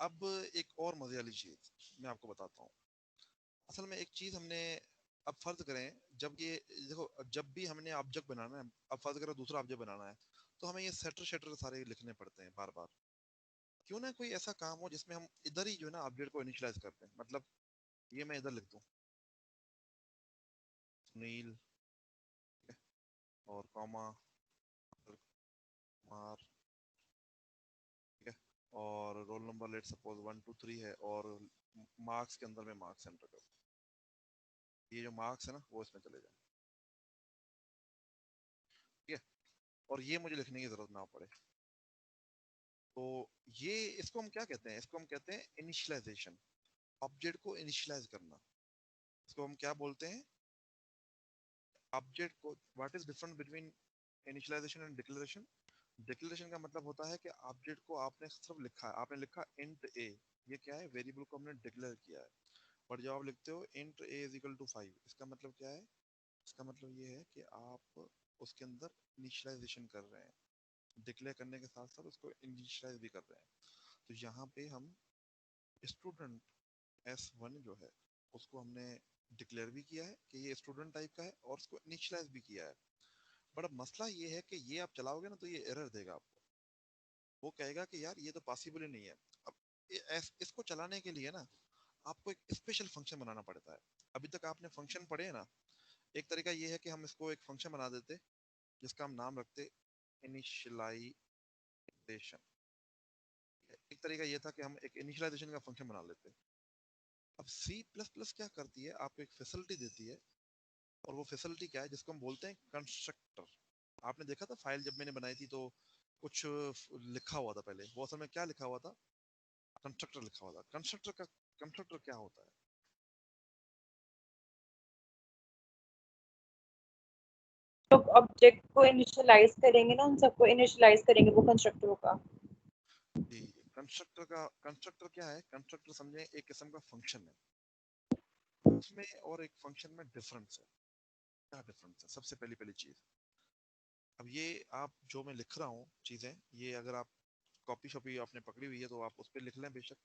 अब एक और मजे वाली चीज मैं आपको बताता हूँ। असल में एक चीज हमने, अब फर्ज करें जब ये देखो, जब भी हमने ऑब्जेक्ट बनाना है, अब फर्ज करें दूसरा ऑब्जेक्ट बनाना है, तो हमें ये सेटर शेटर सारे लिखने पड़ते हैं बार बार। क्यों ना कोई ऐसा काम हो जिसमें हम इधर ही जो है ना ऑब्जेक्ट को इनिशियलाइज करते हैं। मतलब ये मैं इधर लिख दूं सुनील, और कॉमा कुमार, ठीक है, और रोल नंबर लेट सपोज 1 2 3 है, और मार्क्स के अंदर में मार्क्स एंटर कर, ये जो मार्क्स है ना वो इसमें चले जाए। ठीक है, और ये मुझे लिखने की जरूरत ना पड़े। तो ये, इसको हम क्या कहते हैं, इसको हम कहते हैं इनिशियलाइजेशन। ऑब्जेक्ट को इनिशियलाइज करना, इसको हम क्या बोलते हैं, ऑब्जेक्ट को। What is different between initialization and declaration? Declaration का मतलब होता है कि ऑब्जेक्ट को आपने सिर्फ लिखा है, आपने लिखा इंट ए, ये क्या है, वेरिएबल को हमने डिक्लेयर किया है। और जब आप लिखते हो int a is equal to 5, इसका मतलब क्या है, इसका मतलब ये है कि आप उसके अंदर इनिशियलाइजेशन कर रहे हैं, डिक्लेयर करने के साथ साथ उसको इनिशियलाइज भी कर रहे हैं। तो यहाँ पे हम स्टूडेंट S1 जो है उसको हमने डिक्लेयर भी किया है कि ये स्टूडेंट टाइप का है, और उसको इनिशियलाइज भी किया है। बट अब मसला ये है कि ये आप चलाओगे ना तो ये एरर देगा आपको, वो कहेगा कि यार ये तो पॉसिबल ही नहीं है। अब इसको चलाने के लिए ना आपको एक स्पेशल फंक्शन बनाना पड़ता है। अभी तक आपने फंक्शन पढ़े हैं ना, एक तरीका ये है कि हम इसको एक फंक्शन बना देते जिसका हम नाम रखते इनिशियलाइजेशन। एक तरीका ये था कि हम एक इनिशियलाइजेशन का फंक्शन बना लेते। अब C++ क्या करती है, आपको एक फैसिलिटी देती है, और वो फैसिलिटी क्या है, जिसको हम बोलते हैं कंस्ट्रक्टर। आपने देखा था फाइल जब मैंने बनाई थी तो कुछ लिखा हुआ था पहले, वो असल में क्या लिखा हुआ था, कंस्ट्रक्टर लिखा हुआ था। कंस्ट्रक्टर क्या होता है? तो ऑब्जेक्ट को इनिशियलाइज करेंगे ना, उन सबको इनिशियलाइज करेंगे वो कंस्ट्रक्टर होगा। जी, कंस्ट्रक्टर क्या है? कंस्ट्रक्टर समझे एक किस्म का फंक्शन है, उसमें और एक फंक्शन में डिफरेंस है। क्या डिफरेंस है? सबसे पहली चीज, अब ये आप जो मैं लिख रहा हूँ चीजें, ये अगर आप कॉपी शॉपी आपने पकड़ी हुई है तो आप उस पर लिख लें बेशक,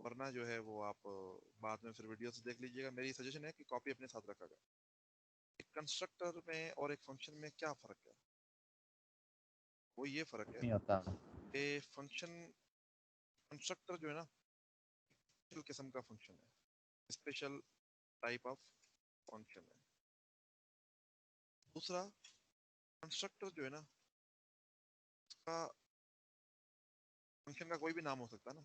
वरना जो है वो आप बाद में फिर वीडियो से देख लीजिएगा। मेरी सजेशन है कि कॉपी अपने साथ रखा जाए। एक कंस्ट्रक्टर में और एक फंक्शन में क्या फर्क है? वो ये फर्क है नहीं होता। कि फंक्शन, कंस्ट्रक्टर जो है ना, स्पेशल किस्म का फंक्शन है, स्पेशल टाइप ऑफ फंक्शन है। दूसरा, कंस्ट्रक्टर जो है ना, उसका फंक्शन का कोई भी नाम हो सकता है ना।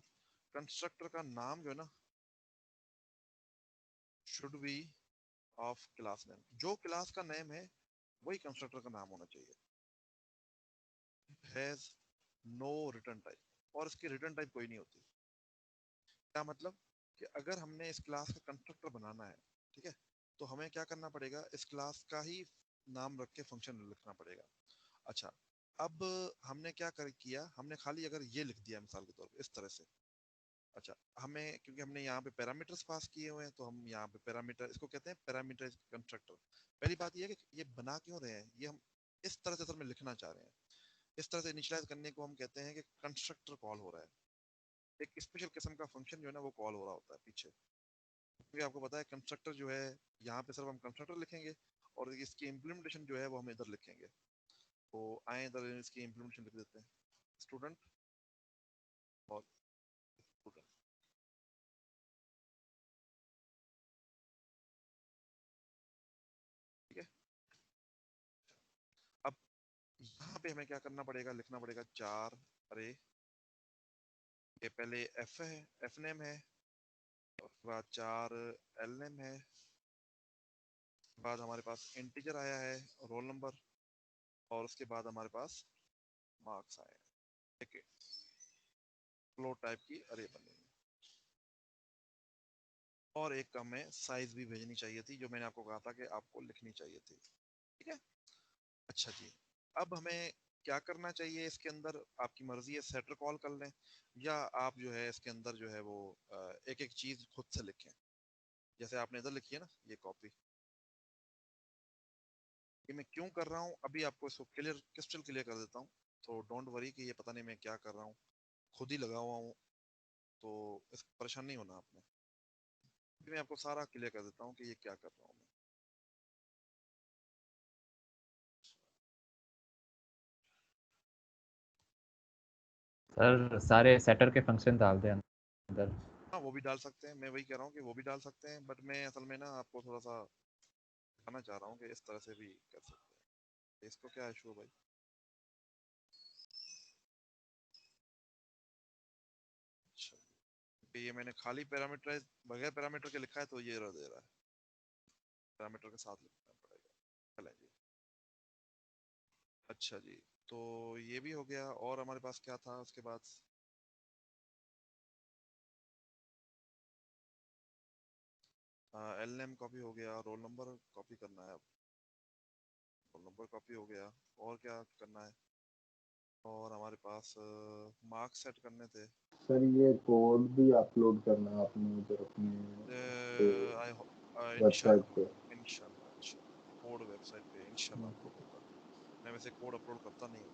कंस्ट्रक्टर का नाम जो है ना, should be of class name. जो क्लास का नेम है वही कंस्ट्रक्टर का नाम होना चाहिए। हैज नो रिटर्न टाइप, और इसकी रिटर्न टाइप कोई नहीं होती। क्या मतलब कि अगर हमने इस क्लास का कंस्ट्रक्टर बनाना है, ठीक है, तो हमें क्या करना पड़ेगा, इस क्लास का ही नाम रख के फंक्शन लिखना पड़ेगा। अच्छा, अब हमने क्या किया, हमने खाली अगर ये लिख दिया मिसाल के तौर पे इस तरह से। अच्छा, हमें क्योंकि हमने यहाँ पे पैरामीटर्स पास किए हुए हैं तो हम यहाँ पे पैरामीटर, इसको कहते हैं पैरामीटर कंस्ट्रक्टर। पहली बात ये है कि ये बना क्यों रहे हैं, ये हम इस तरह से असल में लिखना चाह रहे हैं। इस तरह से इनिशियलाइज करने को हम कहते हैं कि कंस्ट्रक्टर कॉल हो रहा है। एक स्पेशल किस्म का फंक्शन जो है ना वो कॉल हो रहा होता है पीछे, क्योंकि आपको पता है कंस्ट्रक्टर जो है, यहाँ पे सिर्फ हम कंस्ट्रक्टर लिखेंगे और इसकी इम्प्लीमेंटेशन जो है वो हम इधर लिखेंगे। तो आए इधर इसकी इम्प्लीमेंटेशन लिख देते हैं, स्टूडेंट और स्टूडेंट। ठीक है, अब यहाँ पे हमें क्या करना पड़ेगा, लिखना पड़ेगा 4 अरे। ये पहले एफ है, एफ नेम है, उसके बाद 4 एल नेम है, बाद हमारे पास इंटीजर आया है रोल नंबर, और उसके बाद हमारे पास मार्क्स आए हैं। ठीक है, फ्लोट टाइप की अरे बनेगी। और एक हमें साइज भी भेजनी चाहिए थी, जो मैंने आपको कहा था कि आपको लिखनी चाहिए थी। ठीक है, अच्छा जी, अब हमें क्या करना चाहिए इसके अंदर, आपकी मर्जी है, सेटर कॉल कर लें या आप जो है इसके अंदर जो है वो एक एक चीज खुद से लिखें। जैसे आपने इधर लिखी है ना ये कॉपी, ये मैं क्यों कर रहा हूँ अभी आपको इसको क्लियर, क्रिस्टल क्लियर कर देता हूँ। तो डोंट वरी कि ये पता नहीं मैं क्या कर रहा हूँ, खुद ही लगा हुआ हूँ, तो इस परेशान नहीं होना आपने। मैं आपको सारा क्लियर कर देता हूँ कि ये क्या कर रहा हूँ मैं। सर सारे सेटर के फंक्शन डाल दें अंदर। हाँ वो भी डाल सकते हैं, मैं वही कह रहा हूँ कि वो भी डाल सकते हैं, बट मैं असल में ना आपको थोड़ा सा दिखाना चाह रहा हूँ कि इस तरह से भी कर सकते हैं। इसको क्या इशू है भाई? अच्छा, तो ये मैंने खाली पैरामीटराइज बगैर पैरामीटर के लिखा है तो ये एरर दे रहा है, पैरामीटर के साथ लिखना पड़ेगा। चलें जी, अच्छा जी, तो ये भी हो गया। और हमारे पास क्या था उसके बाद? एल नेम कॉपी हो गया, रोल नंबर कॉपी करना है, अब रोल नंबर कॉपी हो गया, और क्या करना है? और हमारे पास मार्क्स सेट करने थे। सर ये कोड भी अपलोड करना है आपने उधर अपने वेबसाइट इंशाल्लाह, पे। इंशाल्लाह कोड वेबसाइट पे इंशाल्लाह अपलोड होगा। मैं वैसे कोड अपलोड करता नहीं हूँ।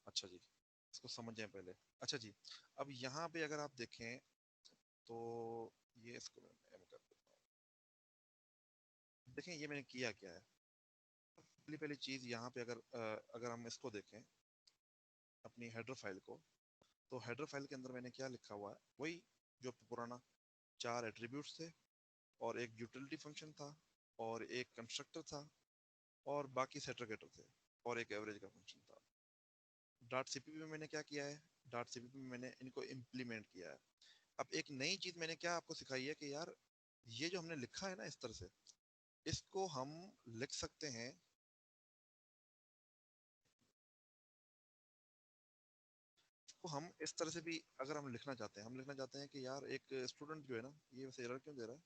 अच्छा जी, इसको समझें पहले। अच्छा जी, अब यहाँ पे अगर आप देखें तो ये इसको मैं एम कर देता हूँ। देखें ये मैंने किया क्या है। पहली चीज यहाँ पे अगर हम इसको देखें अपनी हेडर फाइल को, तो हेडर फाइल के अंदर मैंने क्या लिखा हुआ है, वही जो पुराना 4 एट्रीब्यूट्स थे और एक यूटिलिटी फंक्शन था और एक कंस्ट्रक्टर था और बाकी सेटरगेटर थे और एक एवरेज का फंक्शन था। डॉट सीपीपी में मैंने क्या किया है, डॉट सीपीपी में मैंने इनको इम्प्लीमेंट किया है। अब एक नई चीज मैंने क्या आपको सिखाई है कि यार ये जो हमने लिखा है ना इस तरह से, इसको हम लिख सकते हैं तो हम इस तरह से भी अगर हम लिखना चाहते हैं, हम लिखना चाहते हैं कि यार एक स्टूडेंट जो है ना, ये वैसे एरर क्यों दे रहा है,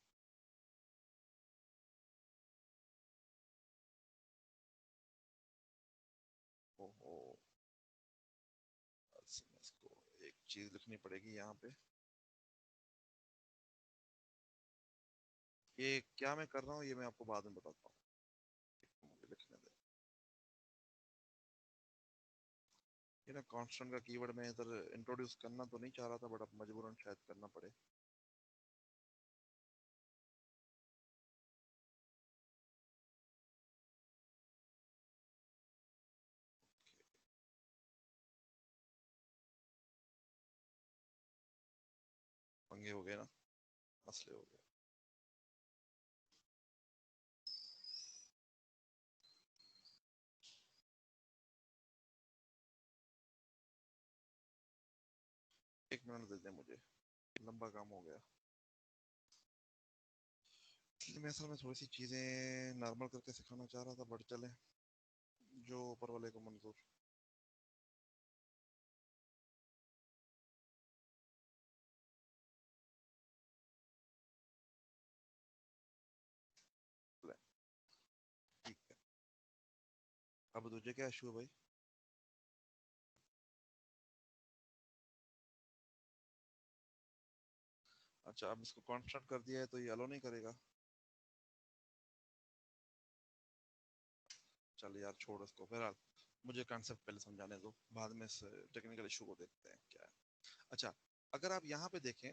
ओहो इसको एक चीज लिखनी पड़ेगी यहाँ पे। ये क्या मैं कर रहा हूँ ये मैं आपको बाद में बताता हूँ, मुझे लिखने दे। ये ना कांस्टेंट का कीवर्ड मैं इधर इंट्रोड्यूस करना तो नहीं चाह रहा था, बट अब मजबूरन शायद करना पड़े। पंगे हो गए ना, मसले हो गए। एक मिनट दे दें मुझे, लंबा काम हो गया। इसलिए मैं असल में थोड़ी सी चीजें नॉर्मल करके सिखाना चाह रहा था, बट चले जो ऊपर वाले को मंजूर। ले, ठीक है। अब तुझे क्या इशू है भाई? अच्छा, अब इसको कांस्टेंट कर दिया है तो ये अलो नहीं करेगा। चल यार छोड़ इसको, फिलहाल मुझे कॉन्सेप्ट पहले समझाने दो, बाद में इस टेक्निकल इशू को देखते हैं क्या है। अच्छा, अगर आप यहाँ पे देखें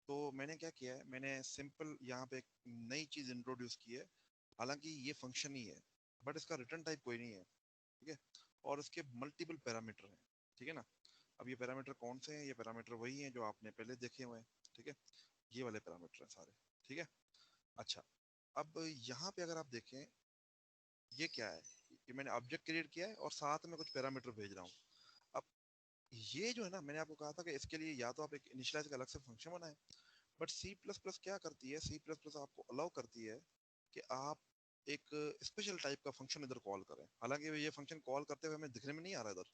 तो मैंने क्या किया है, मैंने सिंपल यहाँ पे एक नई चीज इंट्रोड्यूस की है। हालांकि ये फंक्शन ही है, बट इसका रिटर्न टाइप कोई नहीं है, ठीक है। और इसके मल्टीपल पैरामीटर हैं, ठीक है ना। अब ये पैरामीटर कौन से हैं? ये पैरामीटर वही हैं जो आपने पहले देखे हुए हैं, ठीक है। ये वाले पैरामीटर हैं सारे, ठीक है। अच्छा, अब यहाँ पे अगर आप देखें ये क्या है, कि मैंने ऑब्जेक्ट क्रिएट किया है और साथ में कुछ पैरामीटर भेज रहा हूँ। अब ये जो है ना, मैंने आपको कहा था कि इसके लिए या तो आप एक इनिशियलाइज का अलग से फंक्शन बनाएं, बट सी प्लस प्लस क्या करती है, सी प्लस प्लस आपको अलाउ करती है कि आप एक स्पेशल टाइप का फंक्शन इधर कॉल करें। हालांकि ये फंक्शन कॉल करते हुए हमें दिखने में नहीं आ रहा इधर,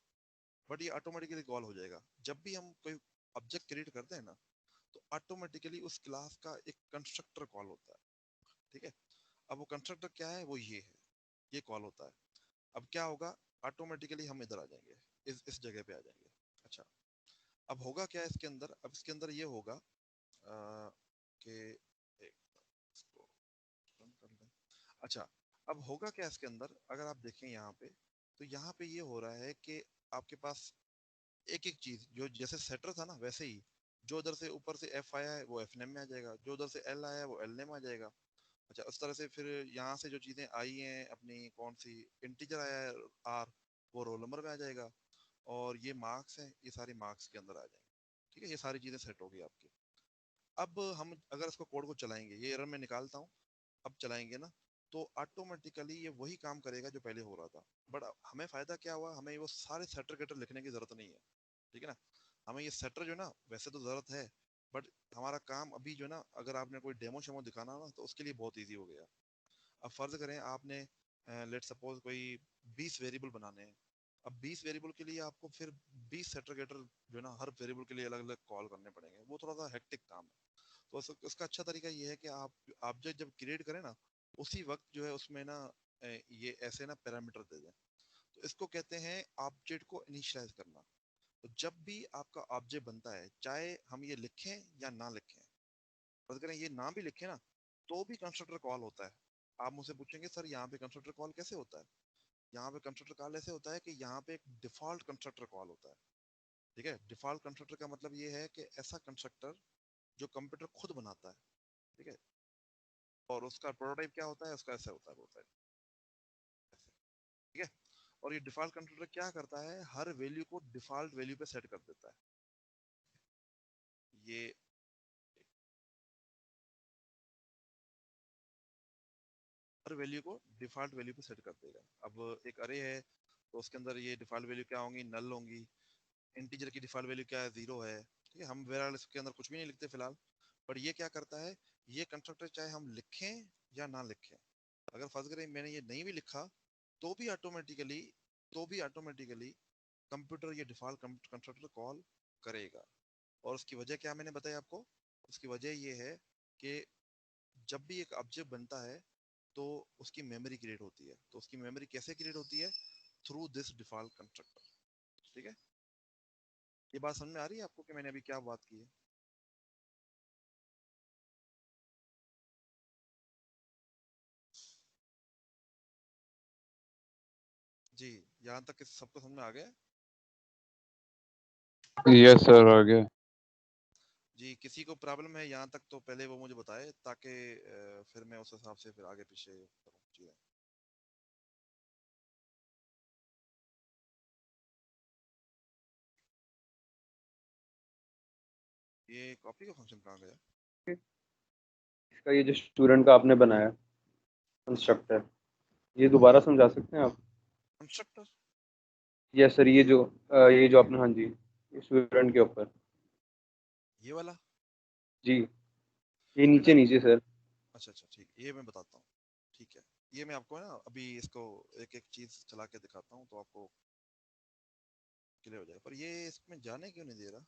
बट ये ऑटोमेटिकली कॉल हो जाएगा जब भी हम कोई ऑब्जेक्ट क्रिएट करते हैं ना, तो ऑटोमेटिकली उस क्लास का एक कंस्ट्रक्टर कॉल होता है, ठीक है। अब वो कंस्ट्रक्टर क्या है, वो ये है, ये कॉल होता है। अब क्या होगा, ऑटोमेटिकली हम इधर आ जाएंगे, इस जगह पे आ जाएंगे। अच्छा, अब होगा क्या इसके अंदर, अब इसके अंदर ये होगा कि एक इसको रन कर लें। अच्छा, अब होगा क्या इसके अंदर, अगर आप देखें यहाँ पे, तो यहाँ पे ये हो रहा है कि आपके पास एक एक चीज जो जैसे सेटर था ना, वैसे ही जो उधर से ऊपर से एफ आया है वो एफ नेम में आ जाएगा, जो उधर से एल आया है वो एल नेम आ जाएगा। अच्छा, उस तरह से फिर यहाँ से जो चीजें आई हैं अपनी, कौन सी इंटीजर आया है आर, वो रोल नंबर में आ जाएगा। और ये मार्क्स हैं, ये सारी मार्क्स के अंदर आ जाएंगे, ठीक है। ये सारी चीजें सेट होगी आपकी। अब हम अगर इसको कोड को चलाएंगे, ये एरर मैं निकालता हूँ, अब चलाएंगे ना, तो ऑटोमेटिकली ये वही काम करेगा जो पहले हो रहा था। बट हमें फायदा क्या हुआ, हमें वो सारे सेटर गेटर लिखने की जरूरत नहीं है, ठीक है ना। हमें ये सेटर जो ना वैसे तो जरूरत है, बट हमारा काम अभी जो ना, अगर आपने कोई डेमो शेमो दिखाना ना, तो उसके लिए बहुत ईजी हो गया। अब फर्ज करें आपने लेट सपोज कोई 20 वेरिएबल बनाने हैं। अब 20 वेरिएबल के लिए आपको फिर 20 सेटर गेटर जो है ना हर वेरिएबल के लिए अलग अलग कॉल करने पड़ेंगे, वो थोड़ा सा हेक्टिक काम है। तो उसका अच्छा तरीका ये है कि आप ऑब्जेक्ट जब क्रिएट करें ना, उसी वक्त जो है उसमें ना ये ऐसे ना पैरामीटर दे दें। तो इसको कहते हैं ऑब्जेक्ट को इनिशियलाइज करना। तो जब भी आपका ऑब्जेक्ट बनता है, चाहे हम ये लिखें या ना लिखें, फर्ज करें ये ना भी लिखें ना, तो भी कंस्ट्रक्टर कॉल होता है। आप मुझसे पूछेंगे सर यहाँ पे कंस्ट्रक्टर कॉल कैसे होता है? यहाँ पे कंस्ट्रक्टर कॉल ऐसे होता है कि यहाँ पे एक डिफॉल्ट कंस्ट्रक्टर कॉल होता है, ठीक है। डिफॉल्ट कंस्ट्रक्टर का मतलब ये है कि ऐसा कंस्ट्रक्टर जो कंप्यूटर खुद बनाता है, ठीक है। और उसका प्रोटोटाइप क्या होता है, उसका ऐसे होता है प्रोटोटाइप, ठीक है। और ये डिफॉल्ट कंस्ट्रक्टर क्या करता है, हर वैल्यू को डिफॉल्ट वैल्यू पे सेट कर देता है। ये हर वैल्यू को डिफॉल्ट वैल्यू पे सेट कर देगा। अब एक अरे है तो उसके अंदर ये डिफॉल्ट वैल्यू क्या होंगी, नल होंगी। इंटीजर की डिफॉल्ट वैल्यू क्या है, 0 है। ठीक है, हम वेरिएबल के अंदर कुछ भी नहीं लिखते फिलहाल। पर ये क्या करता है, ये कंस्ट्रक्टर चाहे हम लिखें या ना लिखें, अगर फर्ज करें मैंने ये नहीं भी लिखा तो भी ऑटोमेटिकली कंप्यूटर ये डिफॉल्ट कंस्ट्रक्टर कॉल करेगा। और उसकी वजह क्या मैंने बताया आपको, उसकी वजह ये है कि जब भी एक ऑब्जेक्ट बनता है तो उसकी मेमोरी क्रिएट होती है। तो उसकी मेमोरी कैसे क्रिएट होती है, थ्रू दिस डिफॉल्ट कंस्ट्रक्टर। ठीक है, ये बात समझ में आ रही है आपको कि मैंने अभी क्या बात की है? जी, यहाँ तक सबको समझ में आ गया? यस सर आ गया। जी, किसी को प्रॉब्लम है यहाँ तक तो पहले वो मुझे बताए, ताकि फिर मैं उस हिसाब से फिर आगे पीछे करूँ चीजें। ये कॉपी का फंक्शन कहाँ गया? इसका ये जो स्टूडेंट का आपने बनाया कंस्ट्रक्टर, ये दोबारा समझा सकते हैं आप? कंस्ट्रक्टर? यस सर, ये जो आपने, हाँ जी, स्टूडेंट के ऊपर, ये वाला? जी ये नीचे बेटा नीचे सर। अच्छा अच्छा ठीक, ये मैं बताता हूँ। ठीक है, ये मैं आपको ना अभी इसको एक एक चीज चला के दिखाता हूँ तो आपको क्लियर हो जाएगा। पर ये इसमें जाने क्यों नहीं दे रहा?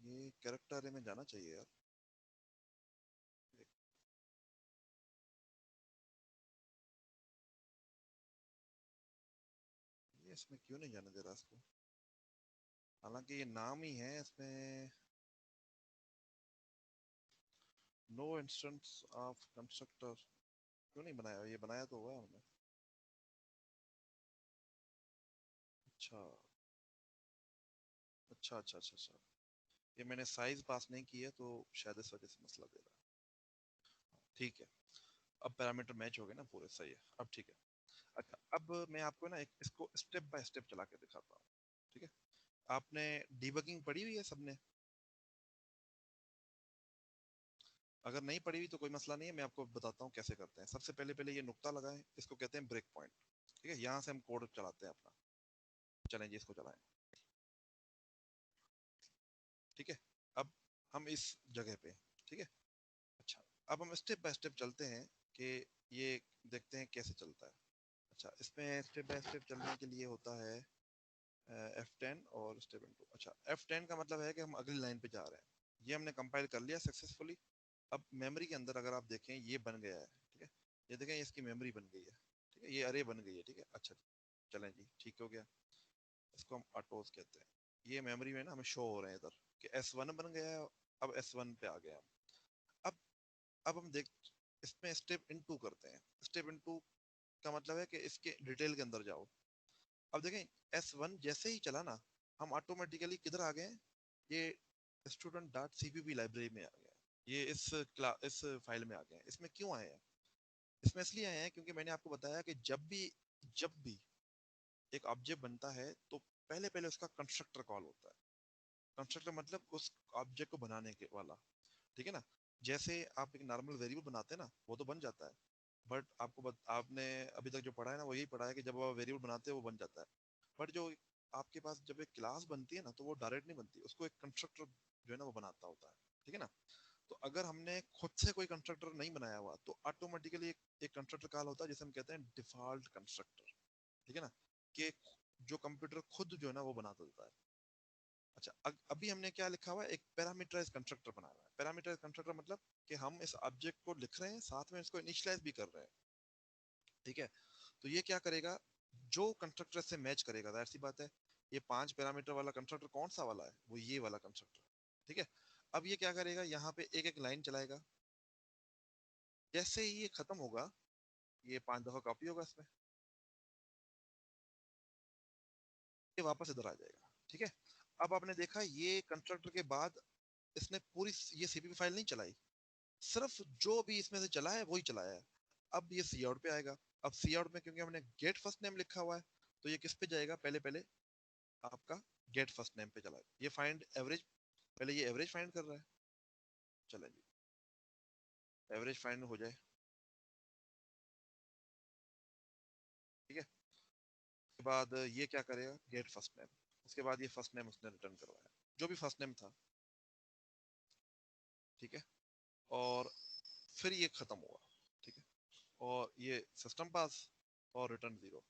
ये कैरेक्टर में जाना चाहिए यार। ये इसमें क्यों नहीं जाने दे रहा इसको? हालांकि ये नाम ही है इसमें, नो इंस्टेंस ऑफ कंस्ट्रक्टर। क्यों नहीं बनाया? ये बनाया तो हुआ है हमने। अच्छा अच्छा अच्छा अच्छा अच्छा, ये मैंने साइज पास नहीं किया तो शायद इस वजह से मसला दे रहा है। ठीक है, अब पैरामीटर मैच हो गए ना पूरे, सही है अब। ठीक है, अच्छा अब मैं आपको ना एक इसको स्टेप बाय स्टेप चला के दिखाता हूँ। ठीक है, आपने डीबगिंग पढ़ी हुई है सबने? अगर नहीं पढ़ी हुई तो कोई मसला नहीं है, मैं आपको बताता हूँ कैसे करते हैं। सबसे पहले पहले ये नुक्ता लगाएं, इसको कहते हैं ब्रेक पॉइंट। ठीक है, यहाँ से हम कोड चलाते हैं अपना। चलें जी, इसको चलाएं। ठीक है, अब हम इस जगह पे, ठीक है। अच्छा, अब हम स्टेप बाय स्टेप चलते हैं कि ये देखते हैं कैसे चलता है। अच्छा, इसमें स्टेप बाय स्टेप चलने के लिए होता है F10 और स्टेप इनटू। अच्छा, F10 का मतलब है कि हम अगली लाइन पे जा रहे हैं। ये हमने कंपाइल कर लिया सक्सेसफुली। अब मेमोरी के अंदर अगर आप देखें ये बन गया है। ठीक है, ये देखें इसकी मेमोरी बन गई है। ठीक है, ये अरे बन गई है। ठीक है, अच्छा चलें जी, ठीक हो गया। इसको हम ऑटोज कहते हैं। ये मेमोरी में ना हमें शो हो रहे हैं इधर कि S1 बन गया है। अब S1 पे आ गया। अब अब हम देख इसमें स्टेप इनटू करते हैं। स्टेप इनटू का मतलब है कि इसके डिटेल के अंदर जाओ। अब देखें S1 जैसे ही चला ना, हम ऑटोमेटिकली किधर आ गए? ये स्टूडेंट डॉट सीपीपी लाइब्रेरी में आ गया। ये इस फाइल में आ गए। इसमें क्यों आए हैं? इसमें इसलिए आए हैं क्योंकि मैंने आपको बताया कि जब भी एक ऑब्जेक्ट बनता है तो पहले पहले उसका कंस्ट्रक्टर कॉल होता है। कंस्ट्रक्टर मतलब उस ऑब्जेक्ट को बनाने के वाला। ठीक है ना, जैसे आप एक नॉर्मल वेरिएबल बनाते हैं ना, वो तो बन जाता है। बट आपने अभी तक जो पढ़ा है ना, वो यही पढ़ा है कि जब आप वेरिएबल बनाते हैं वो बन जाता है। बट जो आपके पास जब एक क्लास बनती है ना, तो वो डायरेक्ट नहीं बनती, उसको एक कंस्ट्रक्टर जो है ना वो बनाता होता है। ठीक है ना, तो अगर हमने खुद से कोई कंस्ट्रक्टर नहीं बनाया हुआ तो ऑटोमेटिकली एक कंस्ट्रक्टर कॉल होता है जिसे हम कहते हैं डिफॉल्ट कंस्ट्रक्टर। ठीक है ना, कि जो कंप्यूटर खुद जो है ना वो बना देता है। अच्छा, अभी हमने क्या लिखा हुआ है, एक पैरामीटराइज कंस्ट्रक्टर बनाया हुआ है। पैरामीटराइज कंस्ट्रक्टर मतलब कि हम इस ऑब्जेक्ट को लिख रहे हैं, साथ में इसको इनिशियलाइज भी कर रहे हैं। ठीक है, तो ये क्या करेगा, जो कंस्ट्रक्टर से मैच करेगा, जाहिर सी बात है ये 5 पैरामीटर वाला कंस्ट्रक्टर कौन सा वाला है, वो ये वाला कंस्ट्रक्टर। ठीक है, अब ये क्या करेगा, यहाँ पे एक एक लाइन चलाएगा। जैसे ही ये खत्म होगा, ये 5 दफा कॉपी होगा इसमें, ये वापस इधर आ जाएगा। ठीक है, अब आपने देखा ये कंस्ट्रक्टर के बाद इसने पूरी ये सीपीपी फाइल नहीं चलाई, सिर्फ जो भी इसमें से चला है वही चलाया है। अब ये सी आउट पे आएगा। अब सी आउट में क्योंकि हमने गेट फर्स्ट नेम लिखा हुआ है, तो ये किस पे जाएगा, पहले पहले आपका गेट फर्स्ट नेम पे चला है। ये फाइंड एवरेज, पहले ये एवरेज फाइंड कर रहा है। चलें जी, एवरेज फाइंड हो जाए, ठीक है। उसके बाद ये क्या करेगा, गेट फर्स्ट नेम, उसके बाद ये फर्स्ट नेम उसने रिटर्न करवाया, जो भी फर्स्ट नेम था, ठीक है। और फिर ये खत्म हुआ, ठीक है, और ये सिस्टम पास और रिटर्न 0।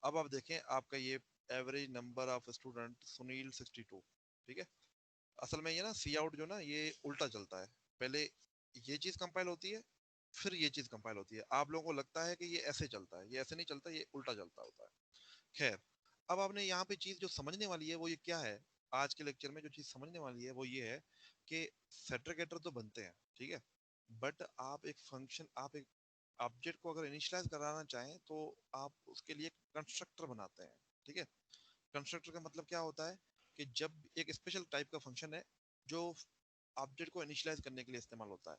अब आप देखें आपका ये average number of student Sunil 62, ठीक है। असल में ये ना सी आउट जो ना ये उल्टा चलता है, पहले ये चीज कंपाइल होती है फिर ये चीज कंपाइल होती है। आप लोगों को लगता है कि ये ऐसे चलता है, ये ऐसे नहीं चलता, ये उल्टा चलता होता है। खैर, अब आपने यहाँ पे चीज जो समझने वाली है वो ये क्या है, आज के लेक्चर में जो चीज समझने वाली है वो ये है कि सेटर गेटर तो बनते हैं, ठीक है, बट आप एक फंक्शन, आप एक ऑब्जेक्ट को अगर इनिशियलाइज कराना चाहें तो आप उसके लिए कंस्ट्रक्टर बनाते हैं, ठीक है। कंस्ट्रक्टर का मतलब क्या होता है कि जब एक स्पेशल टाइप का फंक्शन है जो ऑब्जेक्ट को इनिशियलाइज करने के लिए इस्तेमाल होता है।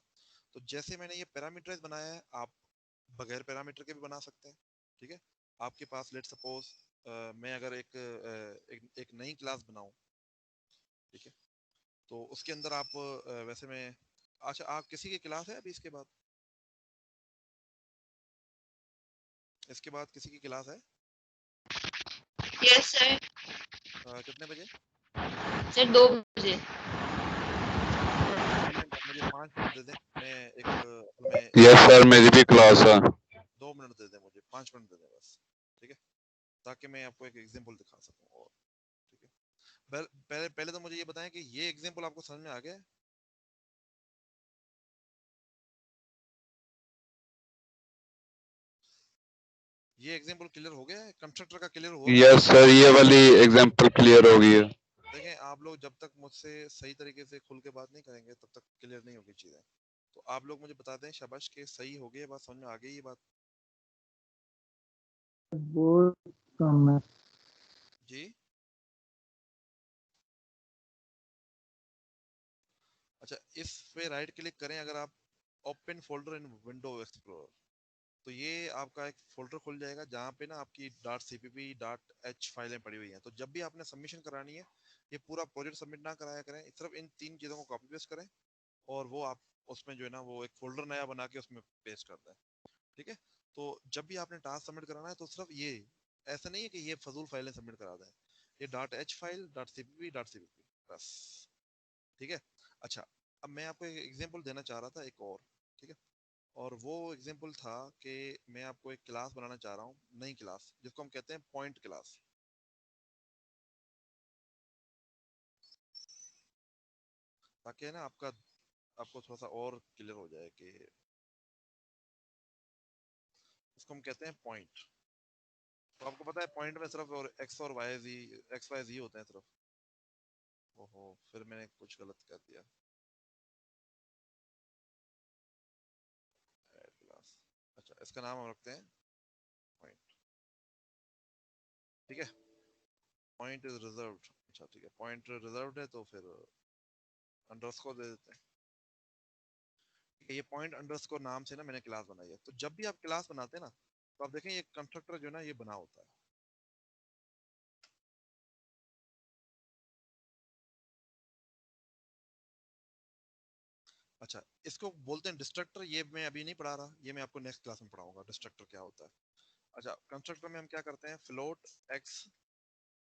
तो जैसे मैंने ये पैरामीटराइज बनाया है, आप बगैर पैरामीटर के भी बना सकते हैं, ठीक है। आपके पास लेट सपोज मैं अगर एक नई क्लास बनाऊं, ठीक है, तो उसके अंदर आप वैसे में, अच्छा आप किसी की क्लास है अभी इसके बाद, इसके बाद किसी की क्लास है? Yes sir. कितने बजे? सर 2 बजे। मुझे 5 मिनट दे दें, मैं एक यस सर, मेरी भी क्लास है। 2 मिनट दे दें, मुझे 5 मिनट दे दें बस, ठीक है, ताकि मैं आपको एक एग्जांपल दिखा सकूं। और ठीक है, पहले पहले तो मुझे ये बताएं कि ये एग्जांपल आपको समझ में आ गया? ये एग्जांपल क्लियर हो गया है? कंस्ट्रक्टर का क्लियर हुआ? यस सर, ये वाली एग्जांपल क्लियर हो गई है। देखें, आप लोग जब तक मुझसे सही तरीके से खुल के बात नहीं करेंगे तब तक क्लियर नहीं होगी चीजें। तो आप लोग मुझे बता दें शाबाश के सही हो गई बात, समझ में आ गई ये बात? बहुत कम है जी, अच्छा, इस पे राइट क्लिक करें अगर आप, ओपन फोल्डर इन विंडो एक्सप्लोरर, तो ये आपका एक फोल्डर खुल जाएगा जहाँ पे ना आपकी .cpp.h फाइलें पड़ी हुई हैं। तो जब भी आपने सबमिशन करानी है, ये पूरा प्रोजेक्ट सबमिट ना कराया करें, सिर्फ इन 3 चीज़ों को कॉपी पेस्ट करें और वो आप उसमें जो है ना वो एक फोल्डर नया बना के उसमें पेस्ट कर दें, ठीक है। तो जब भी आपने टास्क सबमिट कराना है तो सिर्फ ये, ऐसा नहीं है कि ये फजूल फाइलें सबमिट करा दें, ये .h फाइल .cpp बस, ठीक है। अच्छा, अब मैं आपको एक एग्जांपल देना चाह रहा था एक और, ठीक है, और वो एग्जांपल था कि मैं आपको एक क्लास बनाना चाह रहा हूँ, नई क्लास जिसको हम कहते हैं पॉइंट क्लास, ताकि है ना आपको थोड़ा सा और क्लियर हो जाए कि इसको हम कहते हैं पॉइंट। तो आपको पता है पॉइंट में सिर्फ और एक्स वाई जी होते हैं सिर्फ। ओहो, फिर मैंने कुछ गलत कर दिया। ऐड क्लास, अच्छा इसका नाम हम रखते हैं पॉइंट, ठीक है। पॉइंट इज रिजर्व्ड, अच्छा ठीक है, पॉइंट रिजर्व्ड है तो फिर अंडरस्कोर दे देते हैं। ये पॉइंट अंडरस्कोर नाम से ना मैंने क्लास बनाई है। तो जब भी आप क्लास बनाते हैं ना तो आप देखें ये कंस्ट्रक्टर जो है ना ये बना होता है। अच्छा, इसको बोलते हैं डिस्ट्रक्टर, ये मैं अभी नहीं पढ़ा रहा, ये मैं आपको नेक्स्ट क्लास में पढ़ाऊंगा डिस्ट्रक्टर क्या होता है। अच्छा, कंस्ट्रक्टर में हम क्या करते हैं, फ्लोट एक्स